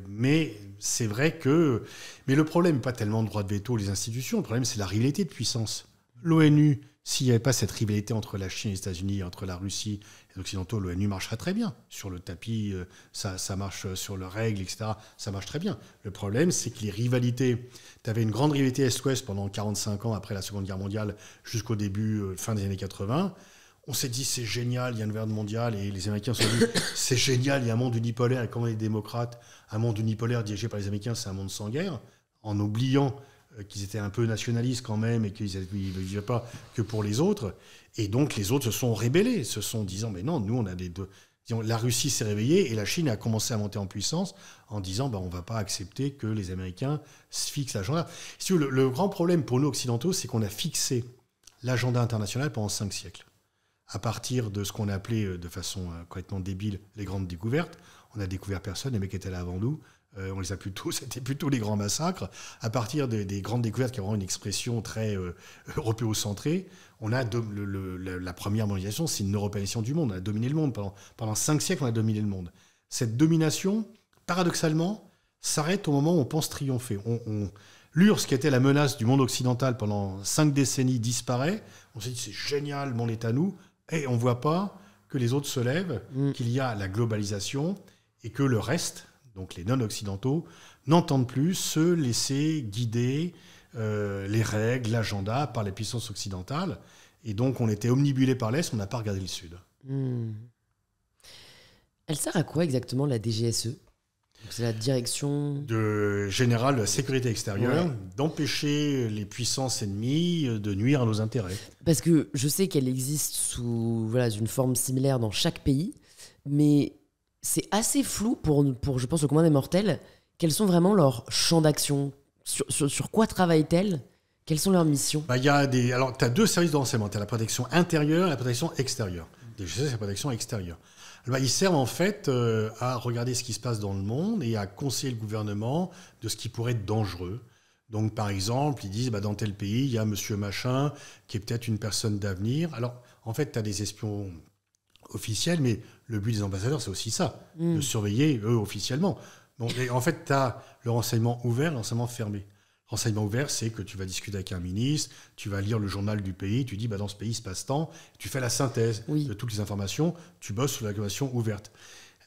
Mais c'est vrai que... Mais le problème n'est pas tellement le droit de veto, les institutions. Le problème, c'est la rivalité de puissance. L'ONU, s'il n'y avait pas cette rivalité entre la Chine et les États-Unis, entre la Russie et les Occidentaux, l'ONU marcherait très bien. Sur le tapis, ça marche sur les règles, etc. Ça marche très bien. Le problème, c'est que les rivalités... Tu avais une grande rivalité Est-Ouest pendant 45 ans après la Seconde Guerre mondiale jusqu'au début, fin des années 80. On s'est dit, c'est génial, il y a une guerre mondiale. Et les Américains se sont dit, c'est génial, il y a un monde unipolaire. Et comme on est démocrates, un monde unipolaire dirigé par les Américains, c'est un monde sans guerre. En oubliant qu'ils étaient un peu nationalistes quand même et qu'ils ne vivaient pas que pour les autres. Et donc, les autres se sont rébellés, se sont disant, mais non, nous, on a des deux... La Russie s'est réveillée et la Chine a commencé à monter en puissance en disant on ne va pas accepter que les Américains se fixent l'agenda. Le grand problème pour nous occidentaux, c'est qu'on a fixé l'agenda international pendant 5 siècles. À partir de ce qu'on a appelé de façon complètement débile les grandes découvertes, on n'a découvert personne, les mecs étaient là avant nous. C'était plutôt les grands massacres. À partir des grandes découvertes qui ont vraiment une expression très européocentrée, on a la première mondialisation, c'est une européanisation du monde. On a dominé le monde. Pendant 5 siècles, on a dominé le monde. Cette domination, paradoxalement, s'arrête au moment où on pense triompher. L'URSS, qui était la menace du monde occidental pendant 5 décennies, disparaît. On s'est dit, c'est génial, le monde est à nous. Et on ne voit pas que les autres se lèvent, qu'il y a la globalisation et que le reste... donc les non-occidentaux, n'entendent plus se laisser guider les règles, l'agenda par les puissances occidentales. Et donc, on était omnibulé par l'Est, on n'a pas regardé le Sud. Elle sert à quoi exactement, la DGSE ? C'est la direction... générale de la sécurité extérieure, d'empêcher les puissances ennemies de nuire à nos intérêts. Parce que je sais qu'elle existe sous une forme similaire dans chaque pays, mais... c'est assez flou pour, je pense, le commun des mortels. Quels sont vraiment leurs champs d'action ? Sur quoi travaillent-elles ? Quelles sont leurs missions ? Alors, tu as 2 services de renseignement. Tu as la protection intérieure et la protection extérieure. DGSE, c'est la protection extérieure. Alors, ils servent en fait à regarder ce qui se passe dans le monde et à conseiller le gouvernement de ce qui pourrait être dangereux. Donc, par exemple, ils disent, dans tel pays, il y a monsieur machin qui est peut-être une personne d'avenir. Alors, en fait, tu as des espions... officiel, mais le but des ambassadeurs, c'est aussi ça, de surveiller, eux, officiellement. Bon, en fait, tu as le renseignement ouvert et le renseignement fermé. Le renseignement ouvert, c'est que tu vas discuter avec un ministre, tu vas lire le journal du pays, tu dis, dans ce pays, il se passe tant, tu fais la synthèse de toutes les informations, tu bosses sur la documentation ouverte.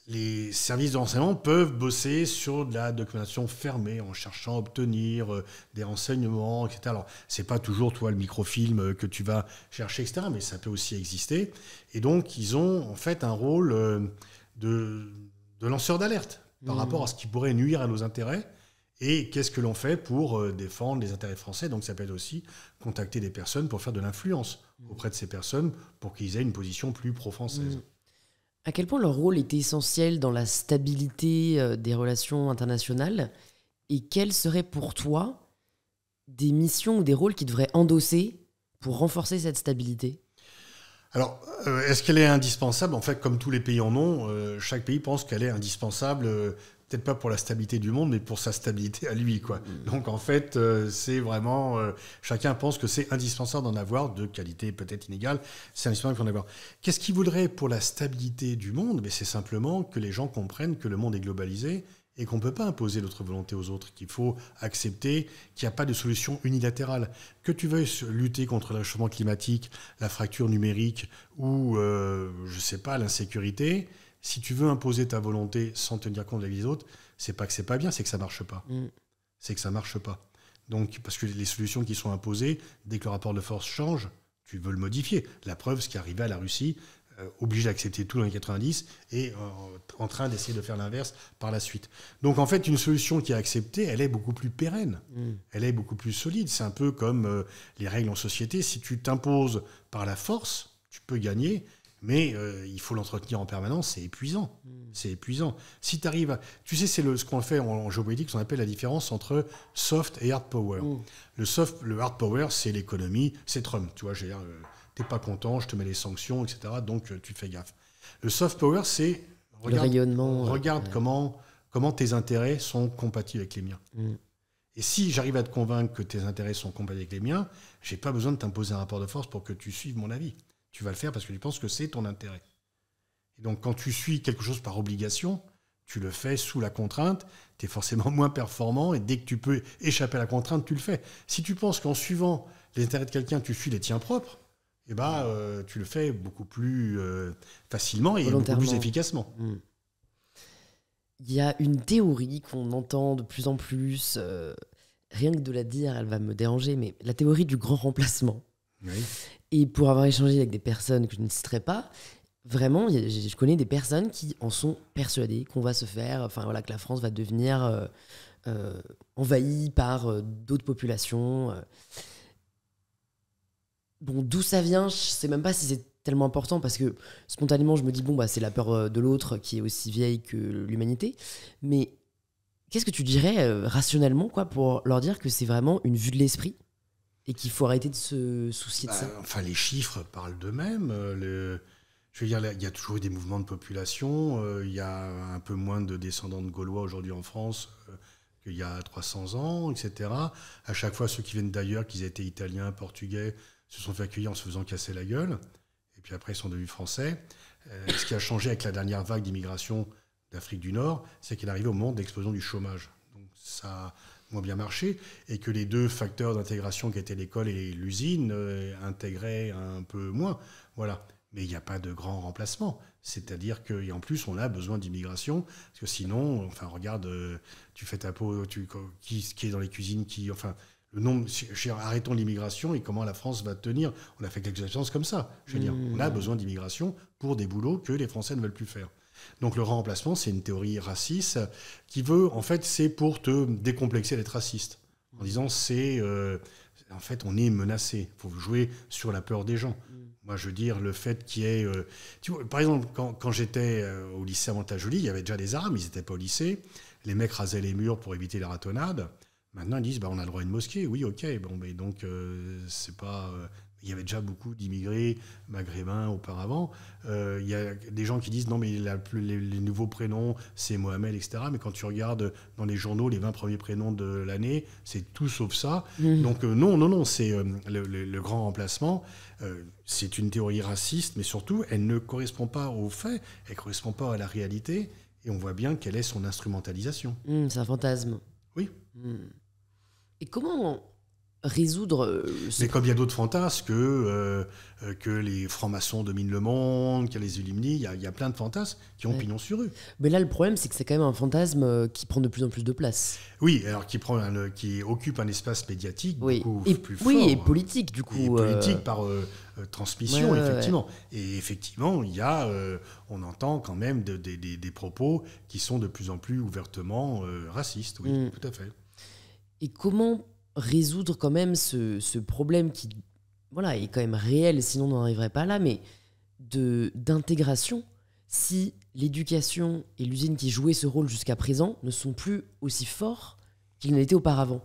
Les services de renseignement peuvent bosser sur de la documentation fermée en cherchant à obtenir des renseignements, etc. Alors, c'est pas toujours, toi, le microfilm que tu vas chercher, etc., mais ça peut aussi exister. Et donc, ils ont en fait un rôle de lanceur d'alerte par rapport à ce qui pourrait nuire à nos intérêts. Et qu'est-ce que l'on fait pour défendre les intérêts français ? Donc, ça peut être aussi contacter des personnes pour faire de l'influence auprès de ces personnes pour qu'ils aient une position plus pro-française. À quel point leur rôle est essentiel dans la stabilité des relations internationales ? Et quelle serait pour toi des missions ou des rôles qu'ils devraient endosser pour renforcer cette stabilité ? Alors, est-ce qu'elle est indispensable ? En fait, comme tous les pays en ont, chaque pays pense qu'elle est indispensable, peut-être pas pour la stabilité du monde, mais pour sa stabilité à lui, quoi. Donc, en fait, c'est vraiment... chacun pense que c'est indispensable d'en avoir, de qualité peut-être inégale, c'est indispensable d'en avoir. Qu'est-ce qu'il voudrait pour la stabilité du monde ? Mais c'est simplement que les gens comprennent que le monde est globalisé et qu'on ne peut pas imposer notre volonté aux autres, qu'il faut accepter qu'il n'y a pas de solution unilatérale. Que tu veuilles lutter contre le réchauffement climatique, la fracture numérique ou, je ne sais pas, l'insécurité, si tu veux imposer ta volonté sans tenir compte des autres, c'est pas que c'est pas bien, c'est que ça ne marche pas. C'est que ça ne marche pas. Donc, parce que les solutions qui sont imposées, dès que le rapport de force change, tu veux le modifier. La preuve, ce qui est arrivé à la Russie, obligé d'accepter tout dans les 90 et en train d'essayer de faire l'inverse par la suite. Donc en fait, une solution qui est acceptée, elle est beaucoup plus pérenne, elle est beaucoup plus solide. C'est un peu comme les règles en société. Si tu t'imposes par la force, tu peux gagner, mais il faut l'entretenir en permanence, c'est épuisant. C'est épuisant. Si tu arrives à... Tu sais, c'est ce qu'on fait en géopolitique, ce qu'on appelle la différence entre soft et hard power. Le hard power, c'est l'économie, c'est Trump, tu vois, j'ai t'es pas content, je te mets les sanctions, etc. Donc, tu fais gaffe. Le soft power, c'est... Le rayonnement. Regarde comment tes intérêts sont compatibles avec les miens. Et si j'arrive à te convaincre que tes intérêts sont compatibles avec les miens, j'ai pas besoin de t'imposer un rapport de force pour que tu suives mon avis. Tu vas le faire parce que tu penses que c'est ton intérêt. Et donc, quand tu suis quelque chose par obligation, tu le fais sous la contrainte, tu es forcément moins performant et dès que tu peux échapper à la contrainte, tu le fais. Si tu penses qu'en suivant les intérêts de quelqu'un, tu suis les tiens propres, eh ben, tu le fais beaucoup plus facilement et beaucoup plus efficacement. Il y a une théorie qu'on entend de plus en plus, rien que de la dire, elle va me déranger, mais la théorie du grand remplacement. Oui. Et pour avoir échangé avec des personnes que je ne citerai pas, vraiment, je connais des personnes qui en sont persuadées qu'on va se faire, enfin voilà, que la France va devenir envahie par d'autres populations. Bon, d'où ça vient, je sais même pas si c'est tellement important parce que spontanément, je me dis, bon, bah, c'est la peur de l'autre qui est aussi vieille que l'humanité. Mais qu'est-ce que tu dirais rationnellement quoi, pour leur dire que c'est vraiment une vue de l'esprit et qu'il faut arrêter de se soucier de ça ? Enfin, les chiffres parlent d'eux-mêmes. Je veux dire, il y a toujours eu des mouvements de population. Il y a un peu moins de descendants de Gaulois aujourd'hui en France qu'il y a 300 ans, etc. À chaque fois, ceux qui viennent d'ailleurs, qu'ils aient été italiens, portugais, se sont fait accueillir en se faisant casser la gueule. Et puis après, ils sont devenus français. Ce qui a changé avec la dernière vague d'immigration d'Afrique du Nord, c'est qu'elle est arrivée au moment de l'explosion du chômage. Donc ça a moins bien marché. Et que les deux facteurs d'intégration qui étaient l'école et l'usine intégraient un peu moins. Voilà. Mais il n'y a pas de grand remplacement. C'est-à-dire qu'en plus, on a besoin d'immigration. Parce que sinon, enfin, regarde, tu fais ta peau, qui est dans les cuisines, le nombre, arrêtons l'immigration et comment la France va tenir. On a fait quelques expériences comme ça. Je veux dire, on a besoin d'immigration pour des boulots que les Français ne veulent plus faire. Donc le remplacement, c'est une théorie raciste qui veut, en fait, c'est pour te décomplexer d'être raciste. En disant, en fait, on est menacé. Il faut jouer sur la peur des gens. Moi, je veux dire, le fait qu'il y ait... tu vois, par exemple, quand j'étais au lycée à Mantes-la-Jolie, il y avait déjà des Arabes, ils n'étaient pas au lycée. Les mecs rasaient les murs pour éviter les ratonnades. Maintenant, ils disent, on a le droit à une mosquée. Oui, ok. Bon, mais donc, c'est pas... il y avait déjà beaucoup d'immigrés maghrébins auparavant. Il y a des gens qui disent, non, mais les nouveaux prénoms, c'est Mohamed, etc. Mais quand tu regardes dans les journaux, les 20 premiers prénoms de l'année, c'est tout sauf ça. Donc, non, c'est le grand remplacement. C'est une théorie raciste, mais surtout, elle ne correspond pas aux faits, elle ne correspond pas à la réalité. Et on voit bien quelle est son instrumentalisation. C'est un fantasme. Oui. Et comment résoudre... Mais comme il y a d'autres fantasmes que les francs-maçons dominent le monde, qu'il y a les Illuminés, il y a plein de fantasmes qui ont pignon sur rue. Mais là, le problème, c'est que c'est quand même un fantasme qui prend de plus en plus de place. Oui, alors qui occupe un espace médiatique beaucoup plus fort. Oui, et politique, du coup. Et politique par transmission, effectivement. Et effectivement, il y a, on entend quand même des propos qui sont de plus en plus ouvertement racistes. Oui, tout à fait. Et comment résoudre quand même ce problème qui est quand même réel, sinon on n'en arriverait pas là, mais d'intégration, si l'éducation et l'usine qui jouaient ce rôle jusqu'à présent ne sont plus aussi forts qu'ils ne l'étaient auparavant.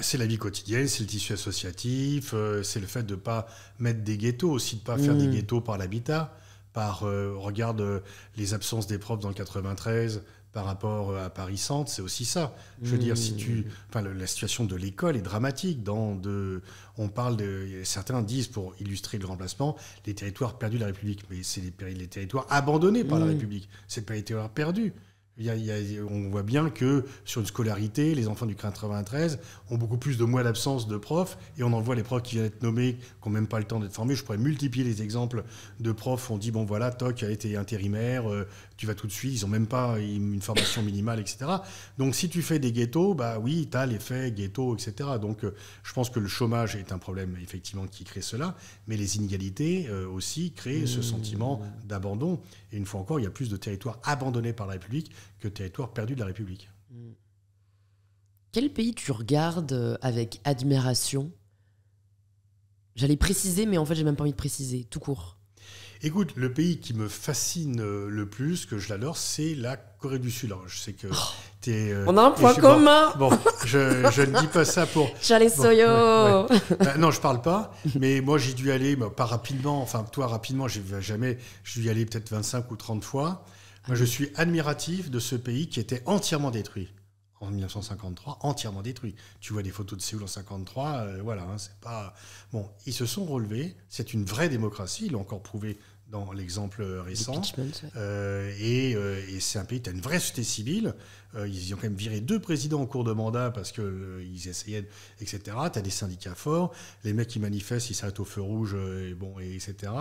C'est la vie quotidienne, c'est le tissu associatif, c'est le fait de ne pas mettre des ghettos, aussi de ne pas faire des ghettos par l'habitat, regarde les absences des profs dans le 93 par rapport à Paris Centre, c'est aussi ça. Je veux dire, la situation de l'école est dramatique. Certains disent, pour illustrer le remplacement, les territoires perdus de la République. Mais c'est les territoires abandonnés par la République. C'est pas les territoires perdus. On voit bien que sur une scolarité, les enfants du 93 ont beaucoup plus de mois d'absence de profs, et on en voit les profs qui viennent d'être nommés, qui n'ont même pas le temps d'être formés. Je pourrais multiplier les exemples de profs. On dit, bon voilà, Toc a été intérimaire, tu vas tout de suite, ils n'ont même pas une formation minimale, etc. Donc si tu fais des ghettos, oui, tu as l'effet ghetto, etc. Donc je pense que le chômage est un problème, effectivement, qui crée cela, mais les inégalités aussi créent ce sentiment d'abandon. Et une fois encore, il y a plus de territoires abandonnés par la République que de territoires perdus de la République. Quel pays tu regardes avec admiration ? J'allais préciser, mais en fait, j'ai même pas envie de préciser, tout court. Écoute, le pays qui me fascine le plus, que je l'adore, c'est la Corée du Sud. Alors, je sais que on a un point commun. Bon, je ne dis pas ça pour... Charlie Soyo. Non, je parle pas, mais moi, j'ai dû aller, pas rapidement, enfin, toi, rapidement, j'ai dû y aller peut-être 25 ou 30 fois. Moi, je suis admiratif de ce pays qui était entièrement détruit. En 1953, entièrement détruit. Tu vois des photos de Séoul en 1953, c'est pas... Bon, ils se sont relevés, c'est une vraie démocratie, ils l'ont encore prouvé dans l'exemple récent. Et c'est un pays, tu as une vraie société civile, ils ont quand même viré 2 présidents en cours de mandat parce qu'ils essayaient, etc. Tu as des syndicats forts, les mecs qui manifestent, ils s'arrêtent au feu rouge, etc.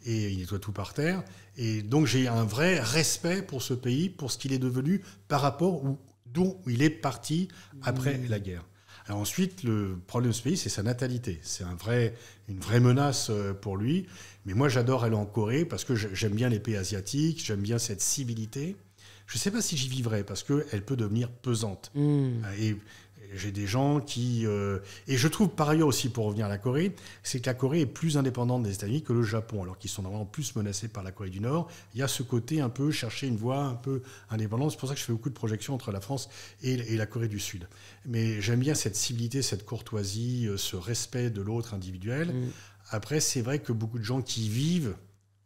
Et ils nettoient tout par terre. Et donc j'ai un vrai respect pour ce pays, pour ce qu'il est devenu par rapport d'où il est parti après la guerre. Alors ensuite, le problème de ce pays, c'est sa natalité. C'est une vraie menace pour lui. Mais moi, j'adore aller en Corée parce que j'aime bien les pays asiatiques, j'aime bien cette civilité. Je ne sais pas si j'y vivrais parce qu'elle peut devenir pesante. Et j'ai des gens qui... Et je trouve par ailleurs aussi, pour revenir à la Corée, c'est que la Corée est plus indépendante des États-Unis que le Japon, alors qu'ils sont normalement plus menacés par la Corée du Nord. Il y a ce côté un peu, chercher une voie un peu indépendante. C'est pour ça que je fais beaucoup de projections entre la France et la Corée du Sud. Mais j'aime bien cette civilité, cette courtoisie, ce respect de l'autre individuel. Après, c'est vrai que beaucoup de gens qui vivent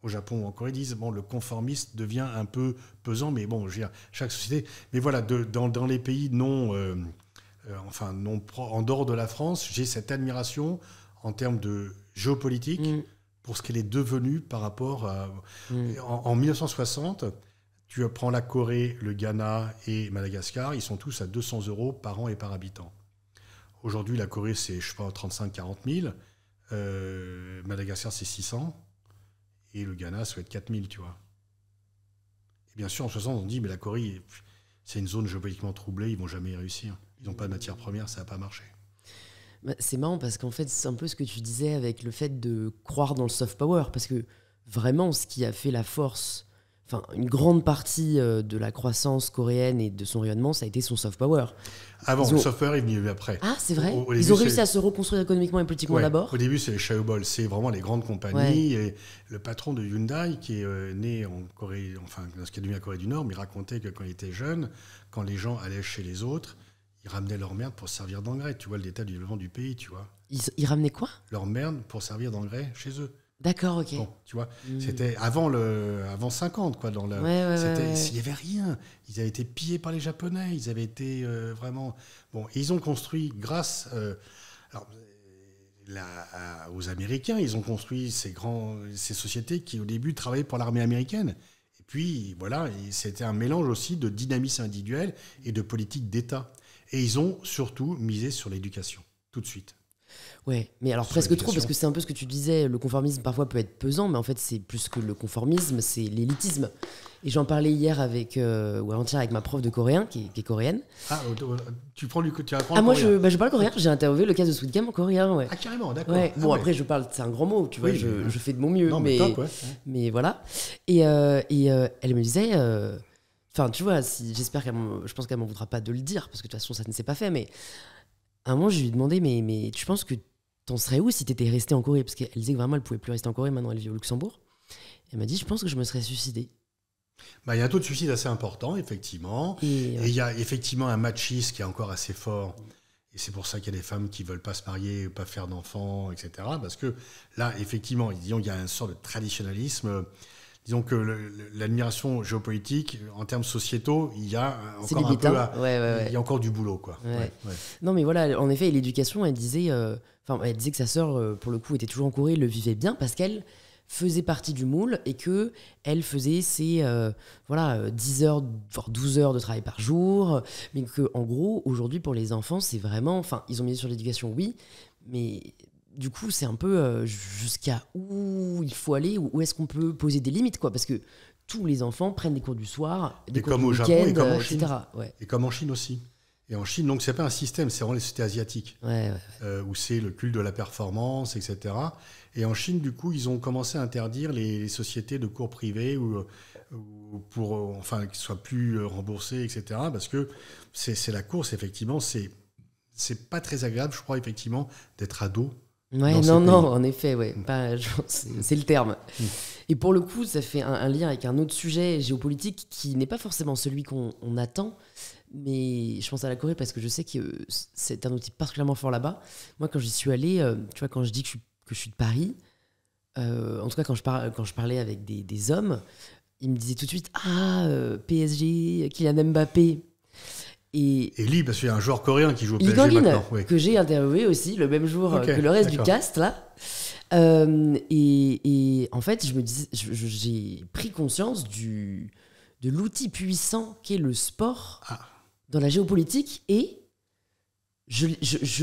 au Japon ou en Corée disent le conformisme devient un peu pesant, mais bon, je veux dire, chaque société... Mais voilà, dans les pays non en dehors de la France, j'ai cette admiration en termes de géopolitique pour ce qu'elle est devenue par rapport à... En 1960, tu prends la Corée, le Ghana et Madagascar, ils sont tous à 200 € par an et par habitant. Aujourd'hui, la Corée, c'est, 35-40 000. Madagascar, c'est 600. Et le Ghana, ça va être 4 000, tu vois. Et bien sûr, en 60, on dit, mais la Corée, c'est une zone géopolitiquement troublée, ils ne vont jamais y réussir. Ils n'ont pas de matière première, ça n'a pas marché. C'est marrant parce qu'en fait, c'est un peu ce que tu disais avec le fait de croire dans le soft power. Parce que vraiment, ce qui a fait la force, une grande partie de la croissance coréenne et de son rayonnement, ça a été son soft power. Le soft power est venu après. Ah, c'est vrai. Ils ont réussi à se reconstruire économiquement et politiquement d'abord. Au début, c'est les chaebols, c'est vraiment les grandes compagnies. Et le patron de Hyundai, qui est né en Corée, dans ce qui est devenu la Corée du Nord, mais il racontait que quand il était jeune, quand les gens allaient chez les autres, ils ramenaient leur merde pour servir d'engrais. Tu vois le détail du développement du pays, tu vois. Ils ramenaient quoi ? Leur merde pour servir d'engrais chez eux. D'accord, ok. Bon, tu vois, c'était avant 50, quoi. Il n'y avait rien. Ils avaient été pillés par les Japonais. Ils avaient été vraiment... Bon, et ils ont construit, grâce aux Américains, ils ont construit ces sociétés qui, au début, travaillaient pour l'armée américaine. Et puis, voilà, c'était un mélange aussi de dynamisme individuel et de politique d'État. Et ils ont surtout misé sur l'éducation, tout de suite. Ouais, mais alors presque trop, parce que c'est un peu ce que tu disais, le conformisme parfois peut être pesant, mais en fait c'est plus que le conformisme, c'est l'élitisme. Et j'en parlais hier ou avant-hier avec ma prof de coréen, qui est coréenne. Ah, tu apprends le coréen ? Moi je parle coréen, j'ai interviewé le cas de Squid Game en coréen, ouais. Ah, carrément, d'accord. Ouais. Bon, après je parle, c'est un grand mot, tu vois, je fais de mon mieux, mais top, ouais. Mais voilà. Et elle me disait... tu vois, je pense qu'elle m'en voudra pas de le dire, parce que de toute façon ça ne s'est pas fait, mais... À un moment, je lui ai demandé, mais tu penses que t'en serais où si t'étais resté en Corée ? Parce qu'elle disait que vraiment, elle pouvait plus rester en Corée, maintenant elle vit au Luxembourg. Elle m'a dit, je pense que je me serais suicidée. Il y a un taux de suicide assez important, effectivement. Et il y a effectivement un machisme qui est encore assez fort. Et c'est pour ça qu'il y a des femmes qui ne veulent pas se marier, pas faire d'enfants, etc. Parce que là, effectivement, disons, il y a une sorte de traditionnalisme. Disons que l'admiration géopolitique, en termes sociétaux, il y a encore un peu il y a encore du boulot, quoi. Ouais. Non, mais voilà, en effet, l'éducation, elle disait que sa sœur, pour le coup, était toujours en Corée, le vivait bien parce qu'elle faisait partie du moule et que elle faisait ses 10 heures, voire 12 heures de travail par jour. Mais que, en gros, aujourd'hui, pour les enfants, c'est vraiment... Enfin, ils ont mis sur l'éducation, oui, mais... Du coup, c'est un peu jusqu'à où il faut aller, où est-ce qu'on peut poser des limites, quoi. Parce que tous les enfants prennent des cours du soir, des cours du week-end, et comme en Chine, etc. Ouais. Et comme en Chine aussi. Et en Chine, donc, c'est pas un système, c'est vraiment les sociétés asiatiques, où c'est le culte de la performance, etc. Et en Chine, du coup, ils ont commencé à interdire les sociétés de cours privés pour qu'ils soient plus remboursés, etc. Parce que c'est la course, effectivement. C'est pas très agréable, je crois, effectivement, d'être ado. Ouais, non, en effet, ouais. C'est le terme. Et pour le coup, ça fait un lien avec un autre sujet géopolitique qui n'est pas forcément celui qu'on attend, mais je pense à la Corée parce que je sais que c'est un outil particulièrement fort là-bas. Moi, quand j'y suis allée, tu vois, quand je dis que je suis de Paris, en tout cas quand je parlais avec des hommes, ils me disaient tout de suite « Ah, PSG, Kylian Mbappé ». Et Lee, parce qu'il y a un joueur coréen qui joue au PSG maintenant. Oui. Que j'ai interviewé aussi le même jour que le reste du cast, là. Et en fait, j'ai pris conscience de l'outil puissant qu'est le sport dans la géopolitique et je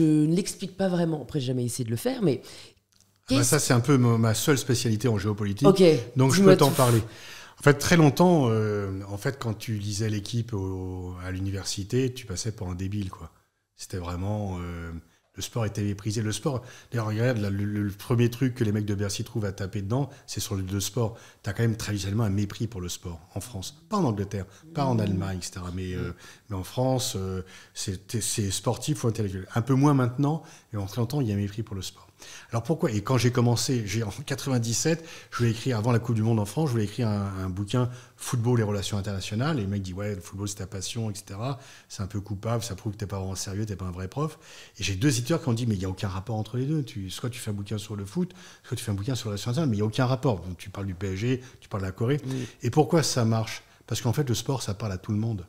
ne l'explique pas vraiment. Après, j'ai jamais essayé de le faire, mais... ça, c'est un peu ma seule spécialité en géopolitique. Donc, je peux t'en parler. En fait, très longtemps, quand tu lisais l'équipe à l'université, tu passais pour un débile, quoi. C'était vraiment... le sport était méprisé. Le sport... D'ailleurs, regarde, le premier truc que les mecs de Bercy trouvent à taper dedans, c'est sur le sport. Tu as quand même traditionnellement un mépris pour le sport en France. Pas en Angleterre, pas en Allemagne, etc. Mais en France, c'est sportif ou intellectuel. Un peu moins maintenant, mais en très longtemps, il y a un mépris pour le sport. Alors pourquoi ? Et quand j'ai commencé, en 97, je voulais écrire, avant la Coupe du Monde en France, je voulais écrire un bouquin « Football et relations internationales ». Et le mec dit « Ouais, le football, c'est ta passion, etc. C'est un peu coupable, ça prouve que t'es pas vraiment sérieux, t'es pas un vrai prof. » Et j'ai deux éditeurs qui ont dit « Mais il n'y a aucun rapport entre les deux. Soit tu fais un bouquin sur le foot, soit tu fais un bouquin sur les relations internationales, mais il n'y a aucun rapport. » Donc, tu parles du PSG, tu parles de la Corée. Oui. Et pourquoi ça marche ? Parce qu'en fait, le sport, ça parle à tout le monde.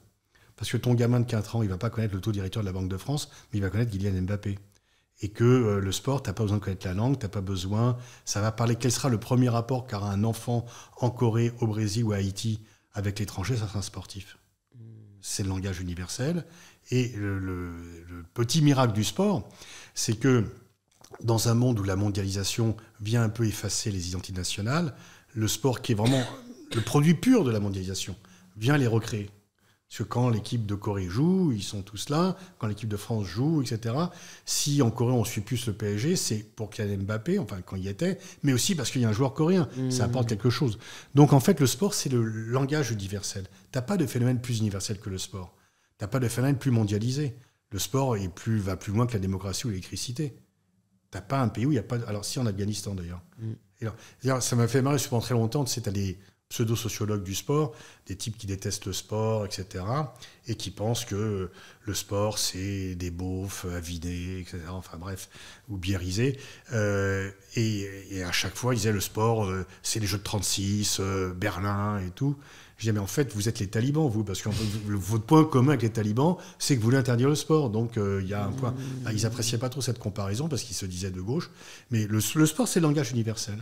Parce que ton gamin de 4 ans, il va pas connaître le taux directeur de la Banque de France, mais il va connaître Kylian Mbappé. Et que le sport, tu n'as pas besoin de connaître la langue, tu n'as pas besoin... Ça va parler... Quel sera le premier rapport qu'aura un enfant en Corée, au Brésil ou à Haïti avec l'étranger ? Ça sera un sportif. C'est le langage universel. Et le petit miracle du sport, c'est que dans un monde où la mondialisation vient un peu effacer les identités nationales, le sport, qui est vraiment le produit pur de la mondialisation, vient les recréer. Parce que quand l'équipe de Corée joue, ils sont tous là. Quand l'équipe de France joue, etc. Si en Corée, on suit plus le PSG, c'est pour Kylian Mbappé, enfin quand il y était, mais aussi parce qu'il y a un joueur coréen. Ça apporte quelque chose. Donc en fait, le sport, c'est le langage universel. Tu n'as pas de phénomène plus universel que le sport. Tu n'as pas de phénomène plus mondialisé. Le sport va plus loin que la démocratie ou l'électricité. Tu n'as pas un pays où il n'y a pas... Alors si, en Afghanistan d'ailleurs. Et alors, ça m'a fait marrer pendant très longtemps. Tu sais, tu as des pseudo-sociologues du sport, des types qui détestent le sport, etc., et qui pensent que le sport, c'est des beaufs avidés, etc., enfin bref, ou biérisés. Et à chaque fois, ils disaient le sport, c'est les jeux de 36, Berlin et tout. Je disais, mais en fait, vous êtes les talibans, vous, parce que votre point commun avec les talibans, c'est que vous voulez interdire le sport. Donc, il y a un point... Ils n'appréciaient pas trop cette comparaison, parce qu'ils se disaient de gauche. Mais le sport, c'est le langage universel.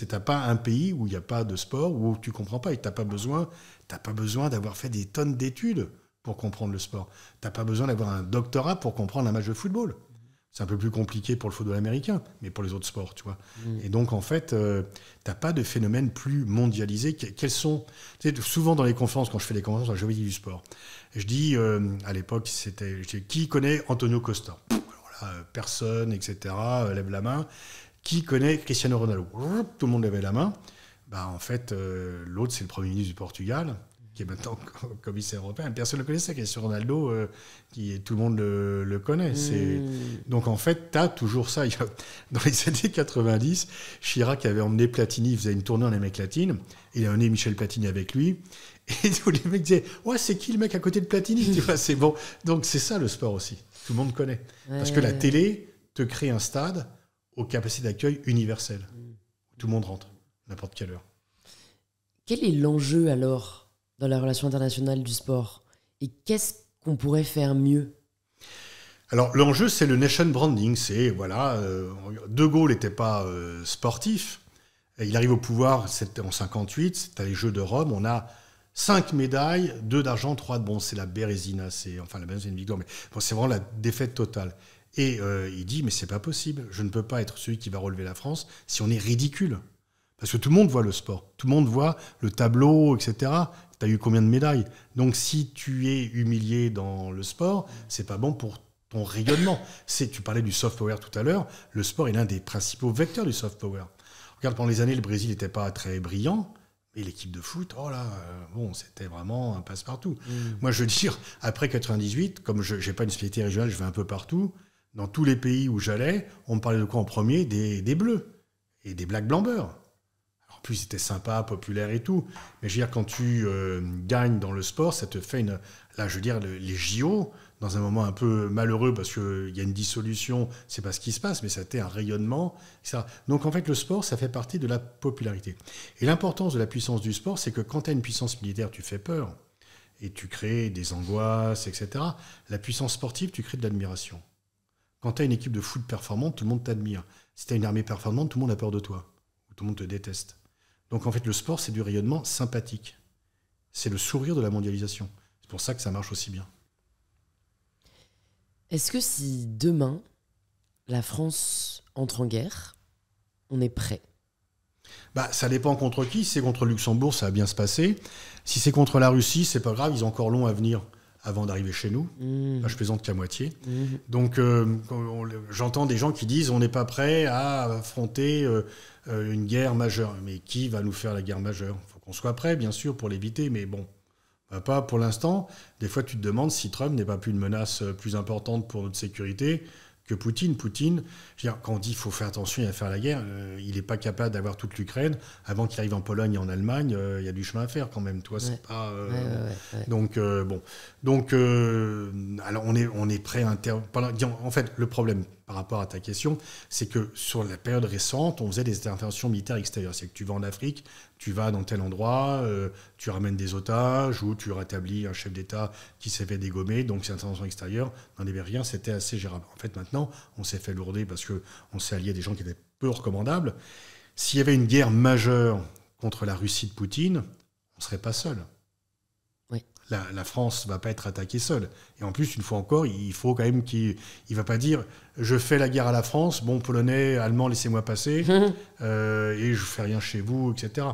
T'as pas un pays où il n'y a pas de sport, où tu ne comprends pas. Et t'as pas besoin d'avoir fait des tonnes d'études pour comprendre le sport. T'as pas besoin d'avoir un doctorat pour comprendre un match de football. C'est un peu plus compliqué pour le football américain, mais pour les autres sports, tu vois. Et donc, en fait, t'as pas de phénomène plus mondialisé. Quels sont... Tu sais, souvent dans les conférences, quand je fais des conférences, je dis du sport. Je dis, à l'époque, qui connaît Antonio Costa ? Voilà, personne, etc. Lève la main. Qui connaît Cristiano Ronaldo ? Tout le monde levait la main. En fait, l'autre, c'est le Premier ministre du Portugal, qui est maintenant commissaire européen. Personne ne le connaissait, Cristiano Ronaldo, tout le monde le connaît. Donc, en fait, tu as toujours ça. Dans les années 90, Chirac avait emmené Platini, il faisait une tournée en Amérique latine. Il a emmené Michel Platini avec lui. Et tous les mecs disaient « Ouais, c'est qui le mec à côté de Platini ?» Tu vois, c'est bon. Donc, c'est ça, le sport aussi. Tout le monde connaît. Ouais. Parce que la télé te crée un stade aux capacités d'accueil universelles. Tout le monde rentre, n'importe quelle heure. Quel est l'enjeu alors dans la relation internationale du sport? Et qu'est-ce qu'on pourrait faire mieux? Alors l'enjeu, c'est le nation branding. C'est, voilà, De Gaulle n'était pas sportif. Il arrive au pouvoir, c'était en 58, c'était les Jeux de Rome. On a 5 médailles, 2 d'argent, 3 de bronze. C'est la Bérésina, la Bérésina, c'est une victoire, mais bon, c'est vraiment la défaite totale. Et il dit, mais c'est pas possible. Je ne peux pas être celui qui va relever la France si on est ridicule. Parce que tout le monde voit le sport. Tout le monde voit le tableau, etc. Tu as eu combien de médailles? Donc si tu es humilié dans le sport, c'est pas bon pour ton rayonnement. Tu parlais du soft power tout à l'heure. Le sport est l'un des principaux vecteurs du soft power. Regarde, pendant les années, le Brésil n'était pas très brillant. Et l'équipe de foot, c'était vraiment un passe-partout. Moi, je veux dire, après 98, comme je n'ai pas une spécialité régionale, je vais un peu partout. Dans tous les pays où j'allais, on me parlait de quoi en premier? Des Bleus et des Black Blamber. En plus, c'était sympa, populaire et tout. Mais je veux dire, quand tu gagnes dans le sport, ça te fait Là, je veux dire, les JO, dans un moment un peu malheureux, parce qu'il y a une dissolution, c'est pas ce qui se passe, mais ça a été un rayonnement, etc. Donc, en fait, le sport, ça fait partie de la popularité. Et l'importance de la puissance du sport, c'est que quand tu as une puissance militaire, tu fais peur. Et tu crées des angoisses, etc. La puissance sportive, tu crées de l'admiration. Quand tu as une équipe de foot performante, tout le monde t'admire. Si tu as une armée performante, tout le monde a peur de toi. Ou tout le monde te déteste. Donc en fait, le sport, c'est du rayonnement sympathique. C'est le sourire de la mondialisation. C'est pour ça que ça marche aussi bien. Est-ce que si demain, la France entre en guerre, on est prêt? Ça dépend contre qui. Si c'est contre le Luxembourg, ça va bien se passer. Si c'est contre la Russie, c'est pas grave, ils ont encore long à venir avant d'arriver chez nous. Là, je plaisante qu'à moitié. Donc, j'entends des gens qui disent on n'est pas prêt à affronter une guerre majeure. Mais qui va nous faire la guerre majeure? Il faut qu'on soit prêt, bien sûr, pour l'éviter, mais bon, pas pour l'instant. Des fois, tu te demandes si Trump n'est pas plus une menace plus importante pour notre sécurité que Poutine. Poutine, je veux dire, quand on dit qu'il faut faire attention à faire la guerre, il n'est pas capable d'avoir toute l'Ukraine. Avant qu'il arrive en Pologne et en Allemagne, il y a du chemin à faire quand même. Toi, c'est pas. Ouais. Donc, bon. Donc, alors, on est prêt à En fait, le problème par rapport à ta question, c'est que sur la période récente, on faisait des interventions militaires extérieures. C'est que tu vas en Afrique, tu vas dans tel endroit, tu ramènes des otages ou tu rétablis un chef d'État qui s'est fait dégommer. Donc, ces interventions extérieures, dans les rien, c'était assez gérable. En fait, maintenant, on s'est fait lourder parce qu'on s'est allié à des gens qui étaient peu recommandables. S'il y avait une guerre majeure contre la Russie de Poutine, on ne serait pas seul. Oui. La France ne va pas être attaquée seule. Et en plus, une fois encore, il faut quand même qu'il ne va pas dire « je fais la guerre à la France, bon, Polonais, Allemands, laissez-moi passer, et je ne fais rien chez vous, etc. »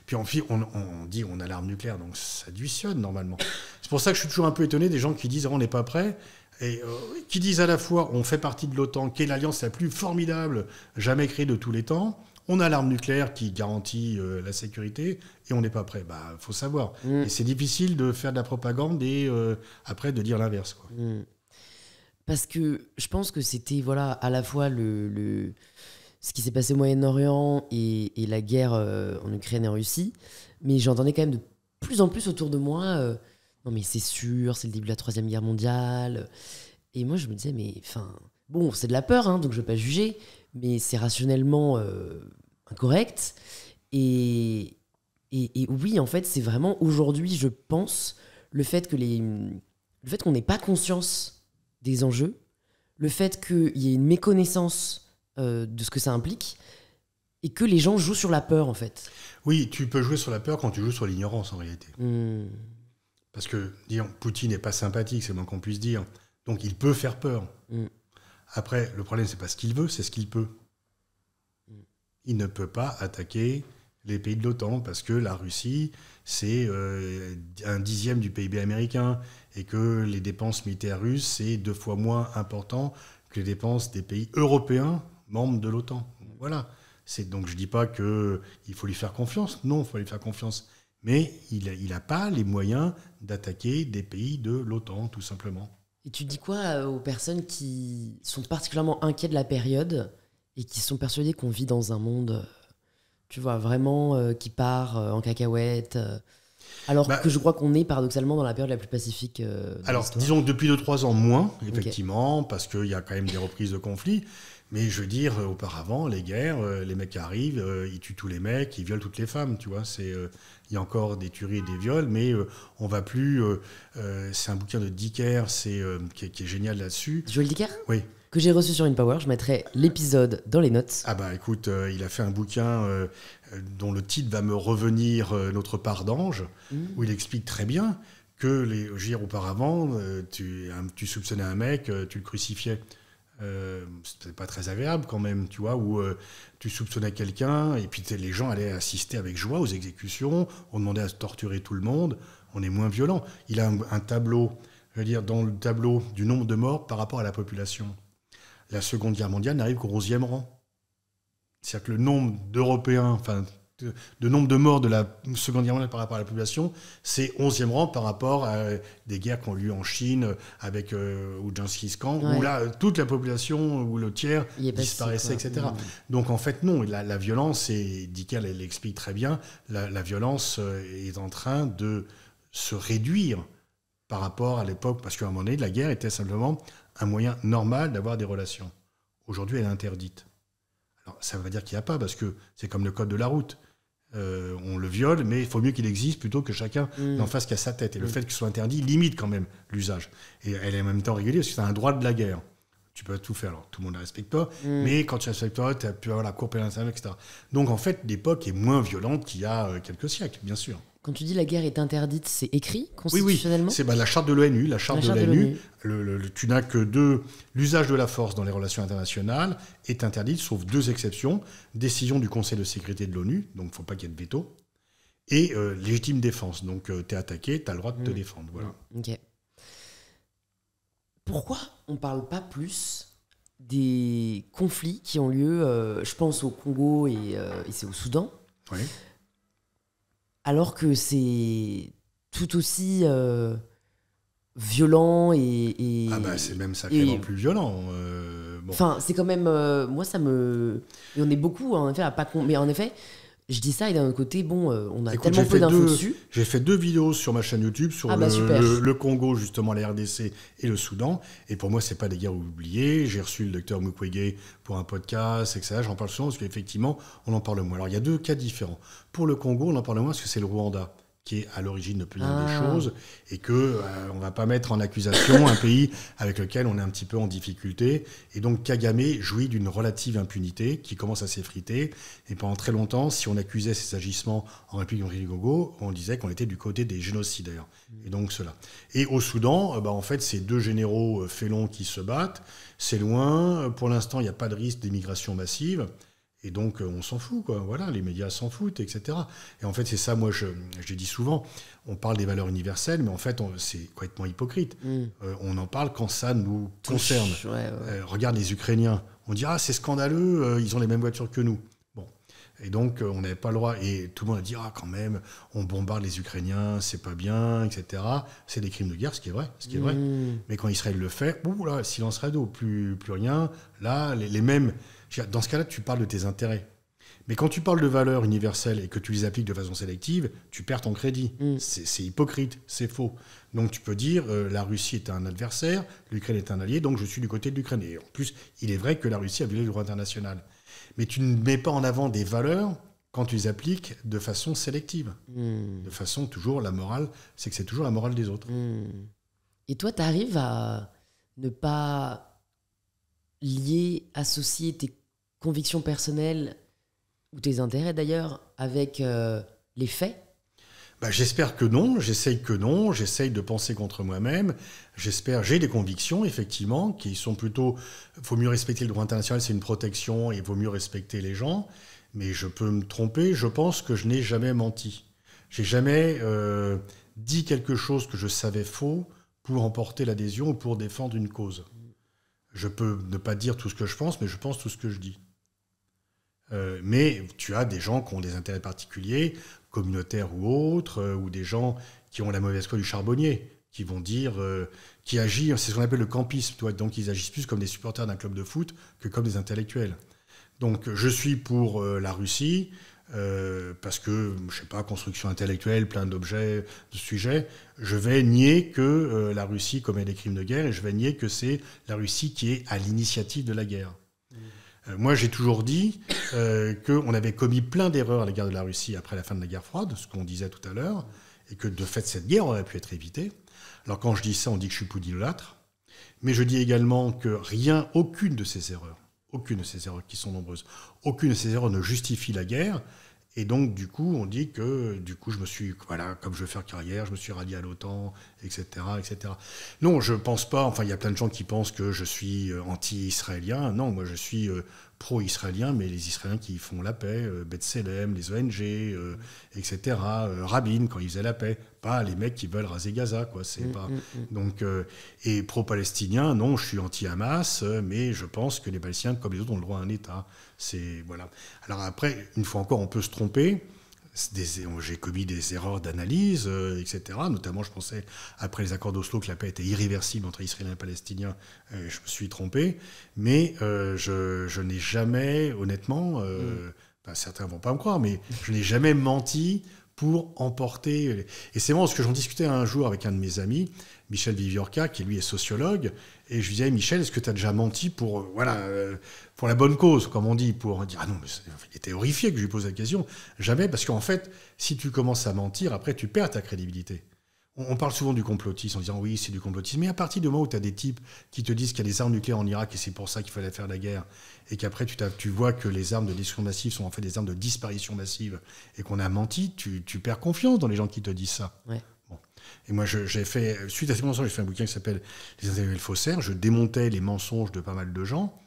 Puis ensuite, on dit on a l'arme nucléaire, donc ça additionne normalement. C'est pour ça que je suis toujours un peu étonné des gens qui disent « on n'est pas prêt ». Et qui disent à la fois on fait partie de l'OTAN, qui est l'alliance la plus formidable jamais créée de tous les temps, on a l'arme nucléaire qui garantit la sécurité, et on n'est pas prêt. Faut savoir. Et c'est difficile de faire de la propagande et après de dire l'inverse, quoi. Parce que je pense que c'était à la fois ce qui s'est passé au Moyen-Orient et la guerre en Ukraine et en Russie, mais j'entendais quand même de plus en plus autour de moi non mais c'est sûr, c'est le début de la Troisième Guerre mondiale. Et moi je me disais mais bon, c'est de la peur, donc je ne vais pas juger, mais c'est rationnellement incorrect. Et oui, en fait, c'est vraiment aujourd'hui, je pense, le fait qu'on n'ait pas conscience des enjeux, le fait qu'il y ait une méconnaissance de ce que ça implique, et que les gens jouent sur la peur, en fait. Oui, tu peux jouer sur la peur quand tu joues sur l'ignorance, en réalité. Parce que, disons, Poutine n'est pas sympathique, c'est le moins qu'on puisse dire. Donc, il peut faire peur. Après, le problème, c'est pas ce qu'il veut, c'est ce qu'il peut. Il ne peut pas attaquer les pays de l'OTAN parce que la Russie, c'est 1/10 du PIB américain et que les dépenses militaires russes, c'est 2 fois moins important que les dépenses des pays européens membres de l'OTAN. Voilà. Donc, je ne dis pas qu'il faut lui faire confiance. Non, il faut lui faire confiance. Mais il n'a pas les moyens d'attaquer des pays de l'OTAN, tout simplement. Et tu dis quoi aux personnes qui sont particulièrement inquiets de la période et qui sont persuadées qu'on vit dans un monde, tu vois, vraiment qui part en cacahuète Alors que je crois qu'on est paradoxalement dans la période la plus pacifique de Alors, l'histoire. disons que depuis 2-3 ans moins, effectivement, parce qu'il y a quand même des reprises de conflits. Mais je veux dire, auparavant, les guerres, les mecs arrivent, ils tuent tous les mecs, ils violent toutes les femmes, tu vois. Il y a encore des tueries et des viols, mais on va plus... c'est un bouquin de Dicker qui est génial là-dessus. Joël Dicker ? Oui. Que j'ai reçu sur InPower, je mettrai l'épisode dans les notes. Ah bah écoute, il a fait un bouquin dont le titre va me revenir, Notre part d'ange, où il explique très bien que, je veux dire, auparavant, tu soupçonnais un mec, tu le crucifiais. C'était pas très agréable quand même, tu vois, où tu soupçonnais quelqu'un et puis les gens allaient assister avec joie aux exécutions, on demandait à se torturer tout le monde, on est moins violent. Il a un tableau, je veux dire, dans le tableau du nombre de morts par rapport à la population. La Seconde Guerre mondiale n'arrive qu'au 11e rang. C'est-à-dire que le nombre d'Européens, enfin, de nombre de morts de la Seconde Guerre mondiale par rapport à la population, c'est 11e rang par rapport à des guerres qui ont lieu en Chine avec ou Gengis Khan, où là, toute la population, ou le tiers, disparaissait, etc. Donc en fait, non, la violence, et Dicker l'explique très bien, la violence est en train de se réduire par rapport à l'époque, parce qu'à un moment donné, la guerre était simplement un moyen normal d'avoir des relations. Aujourd'hui, elle est interdite. Alors, ça ne veut pas dire qu'il n'y a pas, parce que c'est comme le code de la route. On le viole, mais il faut mieux qu'il existe plutôt que chacun n'en fasse qu'à sa tête. Et le fait qu'il soit interdit limite quand même l'usage. Et elle est en même temps régulée, parce que c'est un droit de la guerre. Tu peux tout faire. Alors, tout le monde ne respecte pas, mais quand tu respectes pas, tu peux avoir la Cour pénale internationale, etc. Donc, en fait, l'époque est moins violente qu'il y a quelques siècles, bien sûr. Quand tu dis la guerre est interdite, c'est écrit constitutionnellement ? Oui. C'est la charte de l'ONU. La charte de l'ONU, tu n'as que l'usage de la force dans les relations internationales est interdit, sauf 2 exceptions. Décision du Conseil de sécurité de l'ONU, donc il ne faut pas qu'il y ait de veto, et légitime défense. Donc tu es attaqué, tu as le droit de te défendre. Voilà. Ok. Pourquoi on ne parle pas plus des conflits qui ont lieu, je pense au Congo et c'est au Soudan ? Oui. Alors que c'est tout aussi violent et... Ah bah c'est même sacrément plus violent. Enfin, c'est quand même... moi, ça me... Et on est beaucoup, en effet, à pas... Mais en effet, je dis ça et d'un autre côté, bon, on a Écoute, tellement peu d'infos dessus. J'ai fait 2 vidéos sur ma chaîne YouTube sur le Congo, justement, la RDC et le Soudan. Et pour moi, c'est pas des guerres oubliées. J'ai reçu le docteur Mukwege pour un podcast, etc. J'en parle souvent parce qu'effectivement, on en parle moins. Alors, il y a 2 cas différents. Pour le Congo, on en parle moins parce que c'est le Rwanda qui est à l'origine de plusieurs des choses, et que on va pas mettre en accusation un pays avec lequel on est un petit peu en difficulté. Et donc Kagame jouit d'une relative impunité qui commence à s'effriter. Et pendant très longtemps, si on accusait ses agissements en République du Congo, on disait qu'on était du côté des génocidaires. Et donc cela. Et au Soudan, en fait, c'est 2 généraux félons qui se battent. C'est loin. Pour l'instant, il n'y a pas de risque d'émigration massive. Et donc, on s'en fout, quoi. Voilà, les médias s'en foutent, etc. Et en fait, c'est ça, moi, je dis souvent, on parle des valeurs universelles, mais en fait, c'est complètement hypocrite. On en parle quand ça nous concerne. Regarde les Ukrainiens. On dit, c'est scandaleux, ils ont les mêmes voitures que nous. Bon. Et donc, on n'avait pas le droit. Et tout le monde a dit, quand même, on bombarde les Ukrainiens, c'est pas bien, etc. C'est des crimes de guerre, ce qui est vrai. Mais quand Israël le fait, là, silence radio, plus rien. Là, les mêmes... Dans ce cas-là, tu parles de tes intérêts. Mais quand tu parles de valeurs universelles et que tu les appliques de façon sélective, tu perds ton crédit. C'est hypocrite, c'est faux. Donc tu peux dire, la Russie est un adversaire, l'Ukraine est un allié, donc je suis du côté de l'Ukraine. Et en plus, il est vrai que la Russie a violé le droit international. Mais tu ne mets pas en avant des valeurs quand tu les appliques de façon sélective. De façon toujours, la morale, c'est que c'est toujours la morale des autres. Et toi, tu arrives à ne pas lier, associer tes convictions personnelles ou tes intérêts d'ailleurs avec les faits ? J'espère que non, j'essaye de penser contre moi-même, j'ai des convictions effectivement qui sont plutôt, faut mieux respecter le droit international, c'est une protection et il vaut mieux respecter les gens, mais je peux me tromper, je pense que je n'ai jamais menti. J'ai jamais dit quelque chose que je savais faux pour emporter l'adhésion ou pour défendre une cause. Je peux ne pas dire tout ce que je pense, mais je pense tout ce que je dis. Mais tu as des gens qui ont des intérêts particuliers, communautaires ou autres, ou des gens qui ont la mauvaise foi du charbonnier, qui vont dire, qui agissent, c'est ce qu'on appelle le campisme, donc ils agissent plus comme des supporters d'un club de foot que comme des intellectuels. Donc je suis pour la Russie, parce que, je sais pas, construction intellectuelle, plein d'objets, de sujets, je vais nier que la Russie commet des crimes de guerre et je vais nier que c'est la Russie qui est à l'initiative de la guerre. Moi, j'ai toujours dit qu'on avait commis plein d'erreurs à l'égard de la Russie après la fin de la guerre froide, ce qu'on disait tout à l'heure, et que de fait, cette guerre aurait pu être évitée. Alors quand je dis ça, on dit que je suis poudilâtre, mais je dis également que aucune de ces erreurs qui sont nombreuses, aucune de ces erreurs ne justifie la guerre. Et donc, du coup, on dit que, je me suis, voilà, comme je veux faire carrière, je me suis rallié à l'OTAN, etc., etc. Non, je pense pas, enfin, il y a plein de gens qui pensent que je suis anti-israélien. Non, moi, je suis pro-israélien, mais les Israéliens qui font la paix, B'Tselem, les ONG, etc., Rabin, quand il faisait la paix, pas les mecs qui veulent raser Gaza, quoi. C'est pas... Donc, et pro-palestinien, non, je suis anti-Hamas, mais je pense que les Palestiniens, comme les autres, ont le droit à un État. C'est, voilà. Alors après, une fois encore, on peut se tromper. J'ai commis des erreurs d'analyse, etc. Notamment, je pensais, après les accords d'Oslo, que la paix était irréversible entre Israéliens et Palestiniens. Je me suis trompé. Mais je n'ai jamais, honnêtement, certains ne vont pas me croire, mais je n'ai jamais menti pour emporter... Et c'est vraiment ce que j'en discutais un jour avec un de mes amis, Michel Viviorca, qui lui est sociologue, et je lui disais, Michel, est-ce que tu as déjà menti pour la bonne cause, comme on dit, pour dire, ah non, mais il était horrifié que je lui pose la question. Jamais, parce qu'en fait, si tu commences à mentir, après, tu perds ta crédibilité. On parle souvent du complotisme en disant, oui, c'est du complotisme, mais à partir du moment où tu as des types qui te disent qu'il y a des armes nucléaires en Irak et c'est pour ça qu'il fallait faire la guerre, et qu'après tu vois que les armes de destruction massive sont en fait des armes de disparition massive, et qu'on a menti, tu perds confiance dans les gens qui te disent ça. Ouais. Bon. Et moi, j'ai fait, suite à ces mensonges, j'ai fait un bouquin qui s'appelle Les intellectuels faussaires. Je démontais les mensonges de pas mal de gens.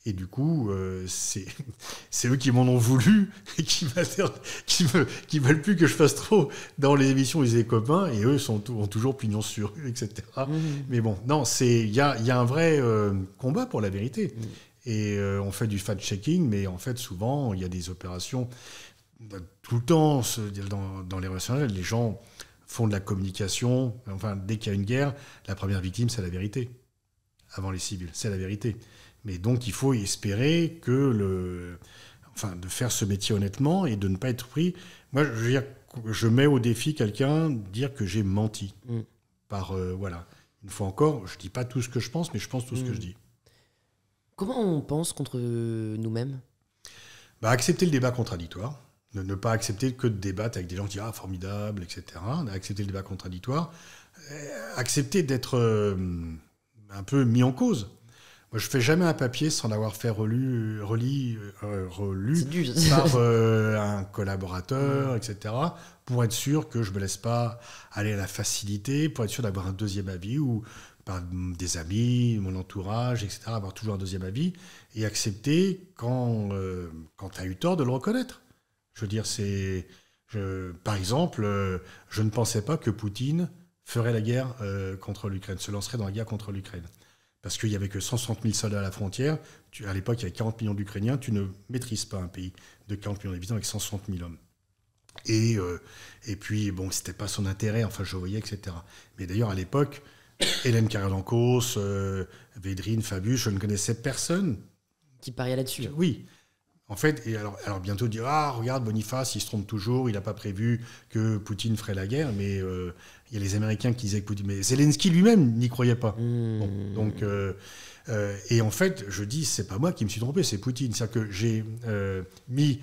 Et du coup, c'est eux qui m'en ont voulu et qui veulent plus que je fasse trop dans les émissions des copains. Et eux ont toujours pignon sur rue, etc. Mais bon, non, il y a un vrai combat pour la vérité. Et on fait du fact-checking, mais en fait, souvent, il y a des opérations. Tout le temps, dans les relations, les gens font de la communication. Enfin, dès qu'il y a une guerre, la première victime, c'est la vérité. Avant les civils, c'est la vérité. Mais donc, il faut espérer de faire ce métier honnêtement et de ne pas être pris. Moi, je veux dire, je mets au défi quelqu'un de dire que j'ai menti. Voilà. Une fois encore, je ne dis pas tout ce que je pense, mais je pense tout ce que je dis. Comment on pense contre nous-mêmes ? Accepter le débat contradictoire. Ne pas accepter que de débattre avec des gens qui disent « Ah, formidable », etc. Accepter le débat contradictoire. Accepter d'être un peu mis en cause. Moi, je ne fais jamais un papier sans l'avoir fait relu par un collaborateur, etc., pour être sûr que je ne me laisse pas aller à la facilité, pour être sûr d'avoir un deuxième avis, ou par des amis, mon entourage, etc., avoir toujours un deuxième avis, et accepter quand tu as eu tort de le reconnaître. Je veux dire, par exemple, je ne pensais pas que Poutine ferait la guerre contre l'Ukraine, se lancerait dans la guerre contre l'Ukraine. Parce qu'il n'y avait que 160 000 soldats à la frontière. À l'époque, il y avait 40 millions d'Ukrainiens. Tu ne maîtrises pas un pays de 40 millions d'habitants avec 160 000 hommes. Et puis, bon, c'était pas son intérêt, enfin, je voyais, etc. Mais d'ailleurs, à l'époque, Hélène Carrère-Lancos, Védrine, Fabius, je ne connaissais personne. Qui pariait là-dessus. Oui. En fait, et alors bientôt dire, ah, regarde, Boniface, il se trompe toujours, il n'a pas prévu que Poutine ferait la guerre, mais il y a les Américains qui disaient que Poutine... Mais Zelensky lui-même n'y croyait pas. Bon, donc, et en fait, je dis, c'est pas moi qui me suis trompé, c'est Poutine. C'est-à-dire que j'ai mis...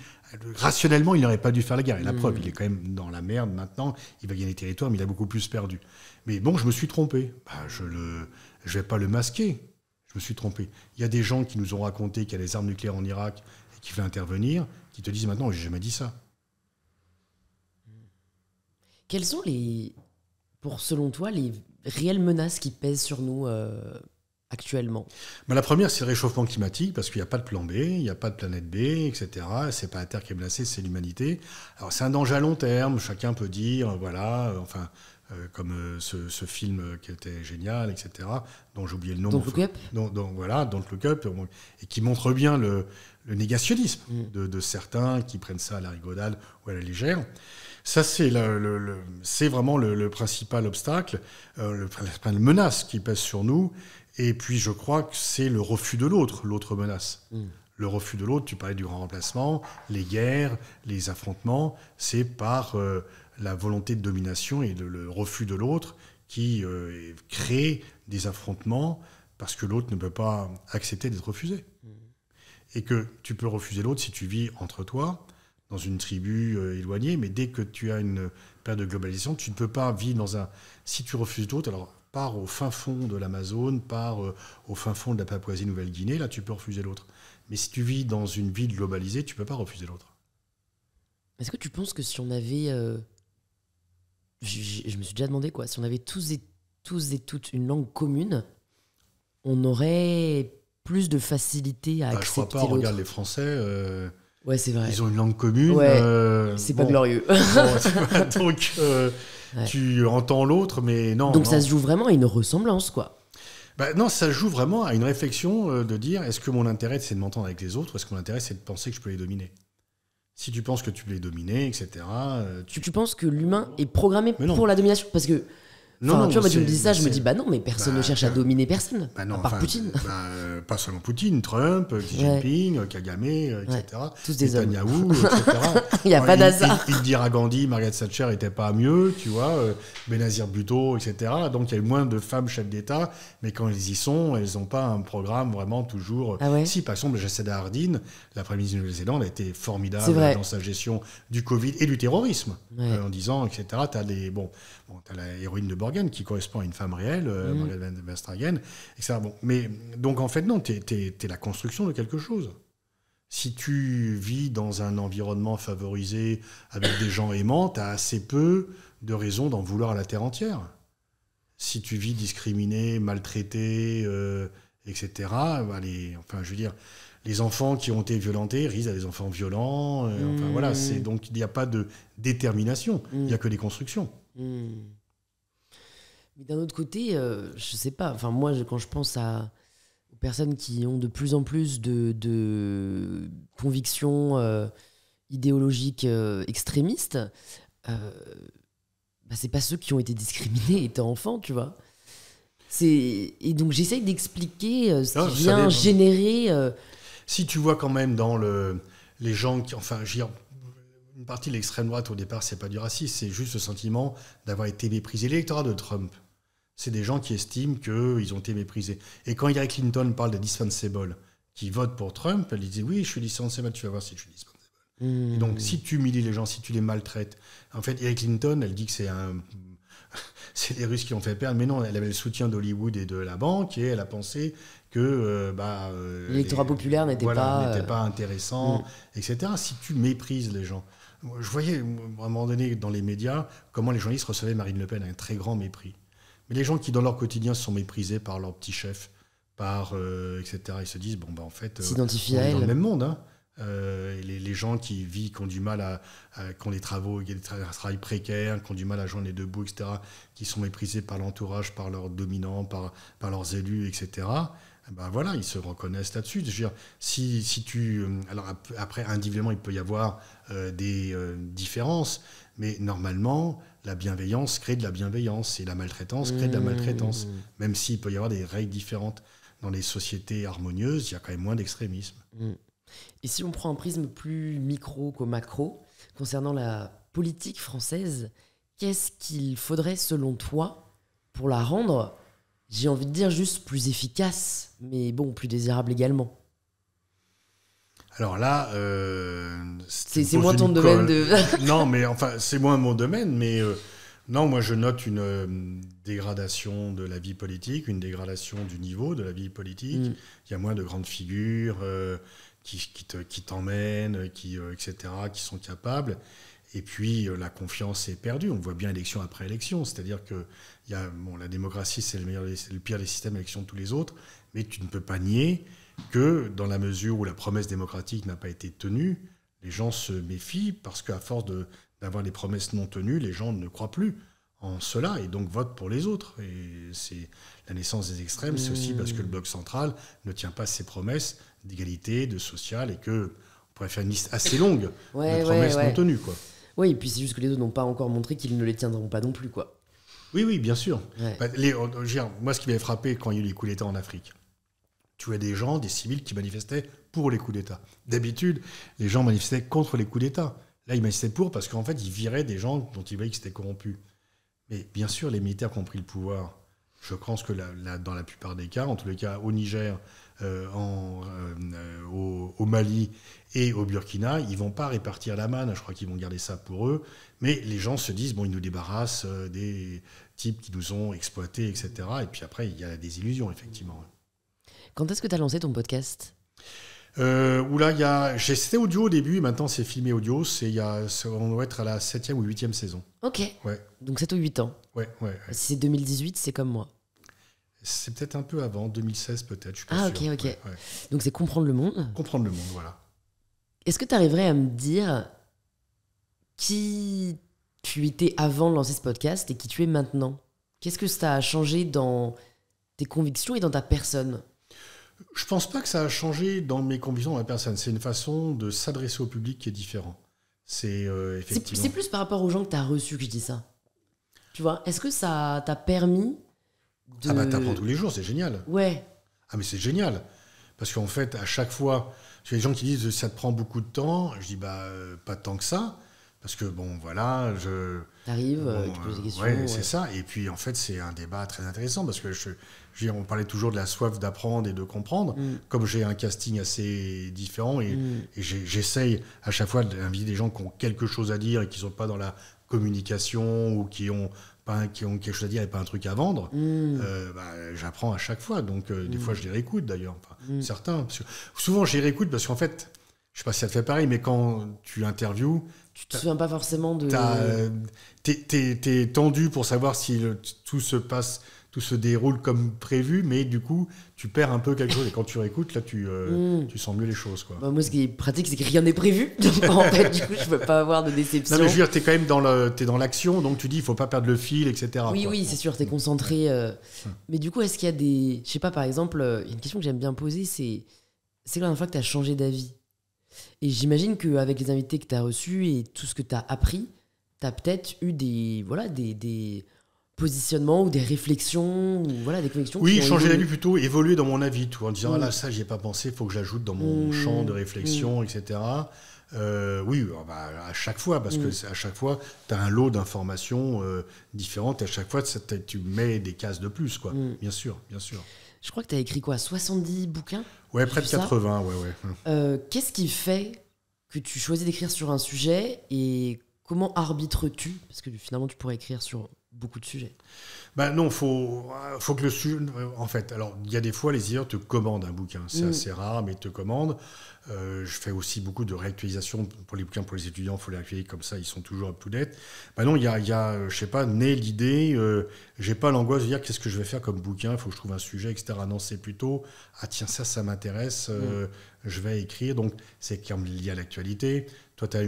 Rationnellement, il n'aurait pas dû faire la guerre. Et la preuve, il est quand même dans la merde maintenant, il va gagner des territoires, mais il a beaucoup plus perdu. Mais bon, je me suis trompé. Je ne vais pas le masquer. Je me suis trompé. Il y a des gens qui nous ont raconté qu'il y a des armes nucléaires en Irak, qui fait intervenir, qui te disent maintenant, j'ai jamais dit ça. Quelles sont selon toi, les réelles menaces qui pèsent sur nous actuellement ? La première, c'est le réchauffement climatique, parce qu'il n'y a pas de plan B, il n'y a pas de planète B, etc. C'est pas la Terre qui est menacée, c'est l'humanité. Alors c'est un danger à long terme, chacun peut dire, voilà, comme ce film qui était génial, etc., dont j'ai oublié le nom. Don't Look Up. Don't Look Up, et qui montre bien le négationnisme de certains qui prennent ça à la rigodade ou à la légère. Ça, c'est vraiment le principal obstacle, la principale menace qui pèse sur nous. Et puis, je crois que c'est le refus de l'autre menace. Le refus de l'autre, tu parlais du grand remplacement, les guerres, les affrontements, c'est par la volonté de domination et le refus de l'autre qui crée des affrontements parce que l'autre ne peut pas accepter d'être refusé. Et que tu peux refuser l'autre si tu vis entre toi, dans une tribu éloignée, mais dès que tu as une période de globalisation, tu ne peux pas vivre dans un... Si tu refuses l'autre, alors pars au fin fond de l'Amazone, pars au fin fond de la Papouasie-Nouvelle-Guinée, là tu peux refuser l'autre. Mais si tu vis dans une ville globalisée, tu ne peux pas refuser l'autre. Est-ce que tu penses que si on avait... je me suis déjà demandé, quoi, si on avait tous et toutes une langue commune, on aurait plus de facilité à accepter je crois pas, l'autre. regarde les Français... Ouais, c'est vrai. Ils ont une langue commune. Ouais, c'est pas glorieux. Donc, tu entends l'autre, mais non. Donc non. ça se joue vraiment à une ressemblance, quoi. Non, ça se joue vraiment à une réflexion de dire, est-ce que mon intérêt, c'est de m'entendre avec les autres, ou est-ce que mon intérêt, c'est de penser que je peux les dominer ? Si tu penses que tu peux les dominer, etc. Tu penses que l'humain est programmé pour la domination ? Parce que... Non, tu vois, moi, tu me dis ça, je me dis, non, mais personne ne cherche à dominer personne, à part Poutine. Pas seulement Poutine, Trump, Xi Jinping, Kagame, etc. Tous des hommes. Netanyahou, etc. Il n'y a pas d'hasard. Il dira Gandhi, Margaret Thatcher n'était pas mieux, tu vois, Benazir Bhutto, etc. Donc il y a moins de femmes chefs d'État, mais quand elles y sont, elles n'ont pas un programme vraiment toujours... Si, par exemple, Jacinda Ardern, la Première ministre de Nouvelle-Zélande, a été formidable dans sa gestion du Covid et du terrorisme, en disant, etc. Tu as la héroïne de Borgen qui correspond à une femme réelle, Margaret Van Verstraegen, etc. Mais donc en fait, non, t'es la construction de quelque chose. Si tu vis dans un environnement favorisé avec des gens aimants, tu as assez peu de raisons d'en vouloir à la terre entière. Si tu vis discriminé, maltraité, etc., les enfants qui ont été violentés risquent à des enfants violents. Donc il n'y a pas de détermination, il n'y a que des constructions. Mais d'un autre côté, je sais pas, moi, quand je pense aux personnes qui ont de plus en plus de convictions idéologiques extrémistes, c'est pas ceux qui ont été discriminés étant enfants, tu vois. Et donc j'essaye d'expliquer ce qui vient générer... Si tu vois quand même dans les gens qui... une partie de l'extrême droite, au départ, c'est pas du racisme, c'est juste le sentiment d'avoir été méprisé. L'électorat de Trump, c'est des gens qui estiment qu'ils ont été méprisés. Et quand Hillary Clinton parle de dispensable, qui votent pour Trump, elle dit oui, je suis dispensable, tu vas voir si je suis dispensable. Et donc, si tu humilies les gens, si tu les maltraites, en fait, Hillary Clinton, elle dit que c'est les Russes qui l'ont fait perdre, mais non, elle avait le soutien d'Hollywood et de la banque, et elle a pensé que l'électorat populaire n'était pas intéressant, etc. Si tu méprises les gens... Je voyais, à un moment donné, dans les médias, comment les journalistes recevaient Marine Le Pen avec un très grand mépris. Mais les gens qui, dans leur quotidien, sont méprisés par leur petit chef, etc., ils se disent, en fait, s'identifient on à est elle. dans le même monde. Hein. Les gens qui vivent, qui ont du mal qui ont des travaux, qui ont des travails précaires, qui ont du mal à joindre les deux bouts, etc., qui sont méprisés par l'entourage, par leurs dominants, par leurs élus, etc., ils se reconnaissent là-dessus. Je veux dire, alors après, individuellement, il peut y avoir des différences, mais normalement, la bienveillance crée de la bienveillance et la maltraitance crée de la maltraitance. Même s'il peut y avoir des règles différentes dans les sociétés harmonieuses, il y a quand même moins d'extrémisme. Et si on prend un prisme plus micro qu'au macro, concernant la politique française, qu'est-ce qu'il faudrait, selon toi, pour la rendre, j'ai envie de dire, juste plus efficace, mais plus désirable également? Alors là, c'est moins ton domaine de... Non, mais c'est moins mon domaine, mais non, moi je note une dégradation de la vie politique, une dégradation du niveau de la vie politique. Il y a moins de grandes figures qui t'emmènent, etc., qui sont capables. Et puis la confiance est perdue. On voit bien élection après élection, c'est-à-dire que la démocratie, c'est le pire des systèmes d'élection de tous les autres, mais tu ne peux pas nier que dans la mesure où la promesse démocratique n'a pas été tenue, les gens se méfient parce qu'à force d'avoir des promesses non tenues, les gens ne croient plus en cela et donc votent pour les autres. Et c'est la naissance des extrêmes, c'est aussi parce que le bloc central ne tient pas ses promesses d'égalité, de social, et qu'on pourrait faire une liste assez longue de promesses non tenues, quoi. Oui, et puis c'est juste que les autres n'ont pas encore montré qu'ils ne les tiendront pas non plus, quoi. Oui, bien sûr. Moi, ce qui m'avait frappé quand il y a eu les coups d'État en Afrique, tu as des gens, des civils qui manifestaient pour les coups d'État. D'habitude, les gens manifestaient contre les coups d'État. Là, ils manifestaient pour parce qu'en fait, ils viraient des gens dont ils voyaient que c'était corrompu. Mais bien sûr, les militaires qui ont pris le pouvoir, je pense que dans la plupart des cas, en tous les cas au Niger, au Mali et au Burkina, ils ne vont pas répartir la manne. Je crois qu'ils vont garder ça pour eux. Mais les gens se disent, bon, ils nous débarrassent des types qui nous ont exploités, etc. Et puis après, il y a des illusions, effectivement. Quand est-ce que tu as lancé ton podcast ? C'était audio au début, et maintenant c'est filmé audio. On doit être à la 7e ou 8e saison. Ok. Ouais. Donc 7 ou 8 ans. Ouais. Si c'est 2018, c'est comme moi. C'est peut-être un peu avant, 2016 peut-être, je suis pas sûr. Ok. Ouais. Donc c'est comprendre le monde. Comprendre le monde, voilà. Est-ce que tu arriverais à me dire qui tu étais avant de lancer ce podcast et qui tu es maintenant ? Qu'est-ce que ça a changé dans tes convictions et dans ta personne ? Je pense pas que ça a changé dans mes convictions dans ma personne. C'est une façon de s'adresser au public qui est différent. Effectivement... C'est plus par rapport aux gens que tu as reçus que je dis ça. Tu vois, est-ce que ça t'a permis de... Ah bah t'apprends tous les jours, c'est génial. Ouais. Ah mais c'est génial. Parce qu'en fait, à chaque fois, il y a des gens qui disent ça te prend beaucoup de temps. Je dis pas tant que ça. Parce que bon, voilà, T'arrives, tu poses des questions. Ouais, c'est ça. Et puis en fait, c'est un débat très intéressant parce que on parlait toujours de la soif d'apprendre et de comprendre. Comme j'ai un casting assez différent et j'essaye à chaque fois d'inviter des gens qui ont quelque chose à dire et qui ne sont pas dans la communication ou qui ont quelque chose à dire et pas un truc à vendre, j'apprends à chaque fois. Donc des fois, je les réécoute d'ailleurs. Enfin, certains. Parce que, souvent, je les réécoute parce qu'en fait, je ne sais pas si ça te fait pareil, mais quand tu interviews, tu te souviens pas forcément de... T'es tendu pour savoir si tout se déroule comme prévu, mais du coup, tu perds un peu quelque chose. Et quand tu réécoutes, là, tu sens mieux les choses, quoi. Bah, moi, ce qui est pratique, c'est que rien n'est prévu. Donc, en fait, du coup, je peux pas avoir de déception. Non, mais je veux dire, t'es quand même dans l'action, donc tu dis, il faut pas perdre le fil, etc. Oui, c'est sûr, t'es concentré. Mais du coup, est-ce qu'il y a des... Je sais pas, par exemple, il y a une question que j'aime bien poser, c'est la dernière fois que t'as changé d'avis ? Et j'imagine qu'avec les invités que tu as reçus et tout ce que tu as appris, tu as peut-être eu des positionnements ou des réflexions ou des convictions. Oui, changer d'avis plutôt, évoluer dans mon avis, en disant ça, j'y ai pas pensé, il faut que j'ajoute dans mon champ de réflexion, etc. Oui, à chaque fois, parce que à chaque fois, tu as un lot d'informations différentes et à chaque fois, tu mets des cases de plus, quoi. Bien sûr. Je crois que tu as écrit 70 bouquins ? Ouais, près de 80, ouais. Qu'est-ce qui fait que tu choisis d'écrire sur un sujet et comment arbitres-tu ? Parce que finalement, tu pourrais écrire sur beaucoup de sujets. Non, faut que le sujet... En fait, alors, il y a des fois, les éditeurs te commandent un bouquin. C'est assez rare, mais ils te commandent. Je fais aussi beaucoup de réactualisation pour les bouquins pour les étudiants. Il faut les réactualiser comme ça, ils sont toujours up-to-date. Non, il y a, je sais pas, né l'idée. J'ai pas l'angoisse de dire qu'est-ce que je vais faire comme bouquin. Il faut que je trouve un sujet, etc. Non, c'est plutôt, tiens, ça m'intéresse. Je vais écrire. Donc, c'est comme lié à l'actualité. Toi, par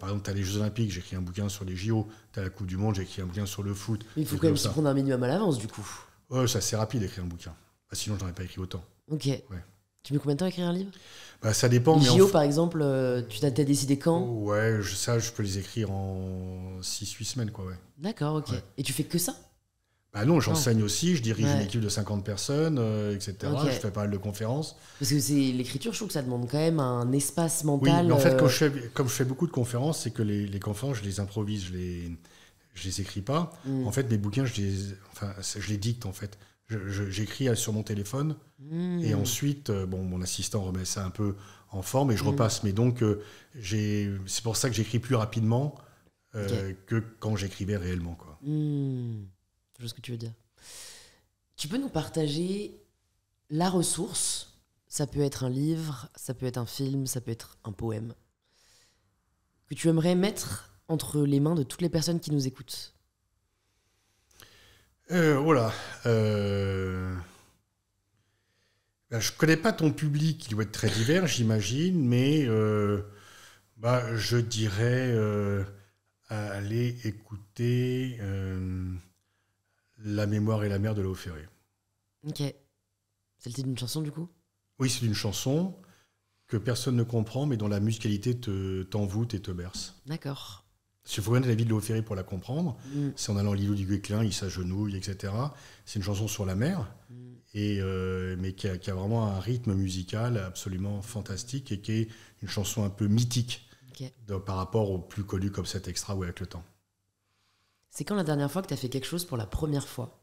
exemple, tu as les Jeux Olympiques, j'ai écrit un bouquin sur les JO. Tu as la Coupe du Monde, j'ai écrit un bouquin sur le foot. Il faut quand même s'y prendre un minimum à l'avance, du coup. C'est assez rapide d'écrire un bouquin. Sinon, je n'aurais pas écrit autant. Ok. Ouais. Tu mets combien de temps à écrire un livre ? Ça dépend. Les JO, par exemple, tu t'as décidé quand ? Ouais, je peux les écrire en 6-8 semaines, quoi, ouais. D'accord, ok. Ouais. Et tu fais que ça ? Non, j'enseigne aussi, je dirige une équipe de 50 personnes, etc. Okay. Je fais pas mal de conférences. Parce que l'écriture, je trouve que ça demande quand même un espace mental. Oui, mais en fait, comme je fais beaucoup de conférences, c'est que les conférences, je les improvise, je les écris pas. En fait, mes bouquins, je les dicte, en fait. J'écris sur mon téléphone et ensuite, mon assistant remet ça un peu en forme et je repasse. Mais donc, c'est pour ça que j'écris plus rapidement que quand j'écrivais réellement, quoi. Je vois ce que tu veux dire. Tu peux nous partager la ressource ? Ça peut être un livre, ça peut être un film, ça peut être un poème que tu aimerais mettre entre les mains de toutes les personnes qui nous écoutent. Je connais pas ton public, il doit être très divers, j'imagine, mais je dirais aller écouter La mémoire et la mer de Léo Ferré. Ok. C'est le titre d'une chanson, du coup ? Oui, c'est une chanson que personne ne comprend, mais dont la musicalité t'envoûte et te berce. D'accord. Il faut connaître la vie de Léo Ferré pour la comprendre. C'est en allant à l'îlot du Guesclin, il s'agenouille, etc. C'est une chanson sur la mer. mais qui a vraiment un rythme musical absolument fantastique et qui est une chanson un peu mythique par rapport aux plus connus comme cet extra ou Avec le temps. C'est quand la dernière fois que tu as fait quelque chose pour la première fois ?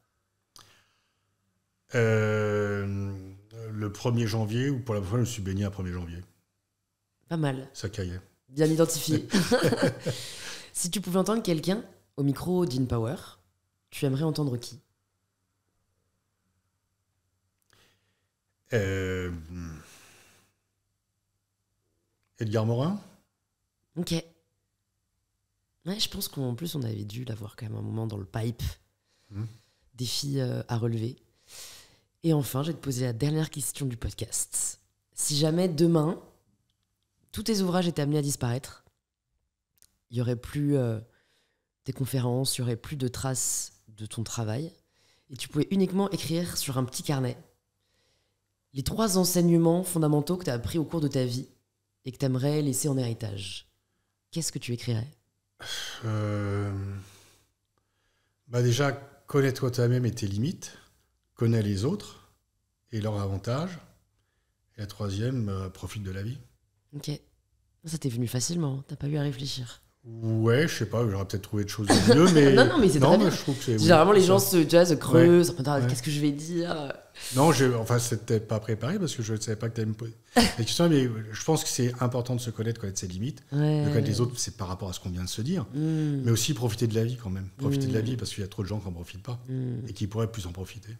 Le 1er janvier, ou pour la première fois, je me suis baigné à 1er janvier. Pas mal. Ça caillait. Bien identifié. Si tu pouvais entendre quelqu'un au micro d'InPower, tu aimerais entendre qui ? Edgar Morin. Ok. Ouais, je pense qu'en plus, on avait dû l'avoir quand même un moment dans le pipe. Défi à relever. Et enfin, je vais te poser la dernière question du podcast. Si jamais demain, tous tes ouvrages étaient amenés à disparaître, il n'y aurait plus tes conférences, il n'y aurait plus de traces de ton travail, et tu pouvais uniquement écrire sur un petit carnet les 3 enseignements fondamentaux que tu as appris au cours de ta vie et que tu aimerais laisser en héritage, qu'est-ce que tu écrirais ? Déjà, connais-toi toi-même et tes limites, connais les autres et leurs avantages. Et la 3e, profite de la vie. Ok. Ça t'est venu facilement, t'as pas eu à réfléchir. Ouais, je sais pas, j'aurais peut-être trouvé de choses de mieux, mais... non, mais c'est très bien. Je trouve que c'est... Généralement, les gens se creusent, Ouais. Qu'est-ce que je vais dire ? Non, c'était pas préparé parce que je ne savais pas que tu allais me poser la question, mais je pense que c'est important de se connaître ses limites. De connaître les autres, c'est par rapport à ce qu'on vient de se dire, mais aussi profiter de la vie quand même. Profiter de la vie parce qu'il y a trop de gens qui n'en profitent pas et qui pourraient plus en profiter.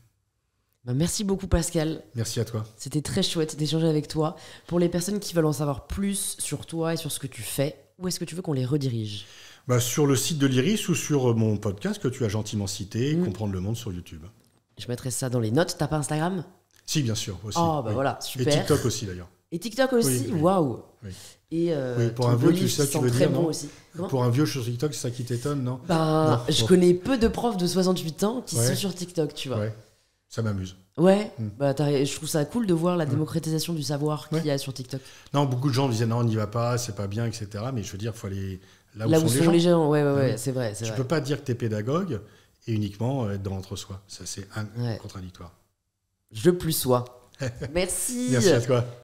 Merci beaucoup Pascal. Merci à toi. C'était très chouette d'échanger avec toi. Pour les personnes qui veulent en savoir plus sur toi et sur ce que tu fais, où est-ce que tu veux qu'on les redirige ? Sur le site de l'Iris ou sur mon podcast que tu as gentiment cité, Comprendre le monde sur YouTube. Je mettrai ça dans les notes. T'as pas Instagram ? Si, bien sûr, aussi. Oh, voilà, super. Et TikTok aussi, d'ailleurs. Et TikTok aussi, waouh. Oui. Et pour un vieux, tu sais ça que tu veux dire, non ? Aussi. Pour un vieux sur TikTok, c'est ça qui t'étonne, non ? Je connais peu de profs de 68 ans qui sont sur TikTok, tu vois. Ouais, ça m'amuse. Ouais, je trouve ça cool de voir la démocratisation du savoir qu'il y a sur TikTok. Non, beaucoup de gens disaient non, on n'y va pas, c'est pas bien, etc. Mais je veux dire, il faut aller là où sont les gens. Ouais, c'est vrai. Tu peux pas dire que tu es pédagogue et uniquement être dans l'entre-soi. Ça, c'est contradictoire. Je plus sois. Merci. Merci à toi.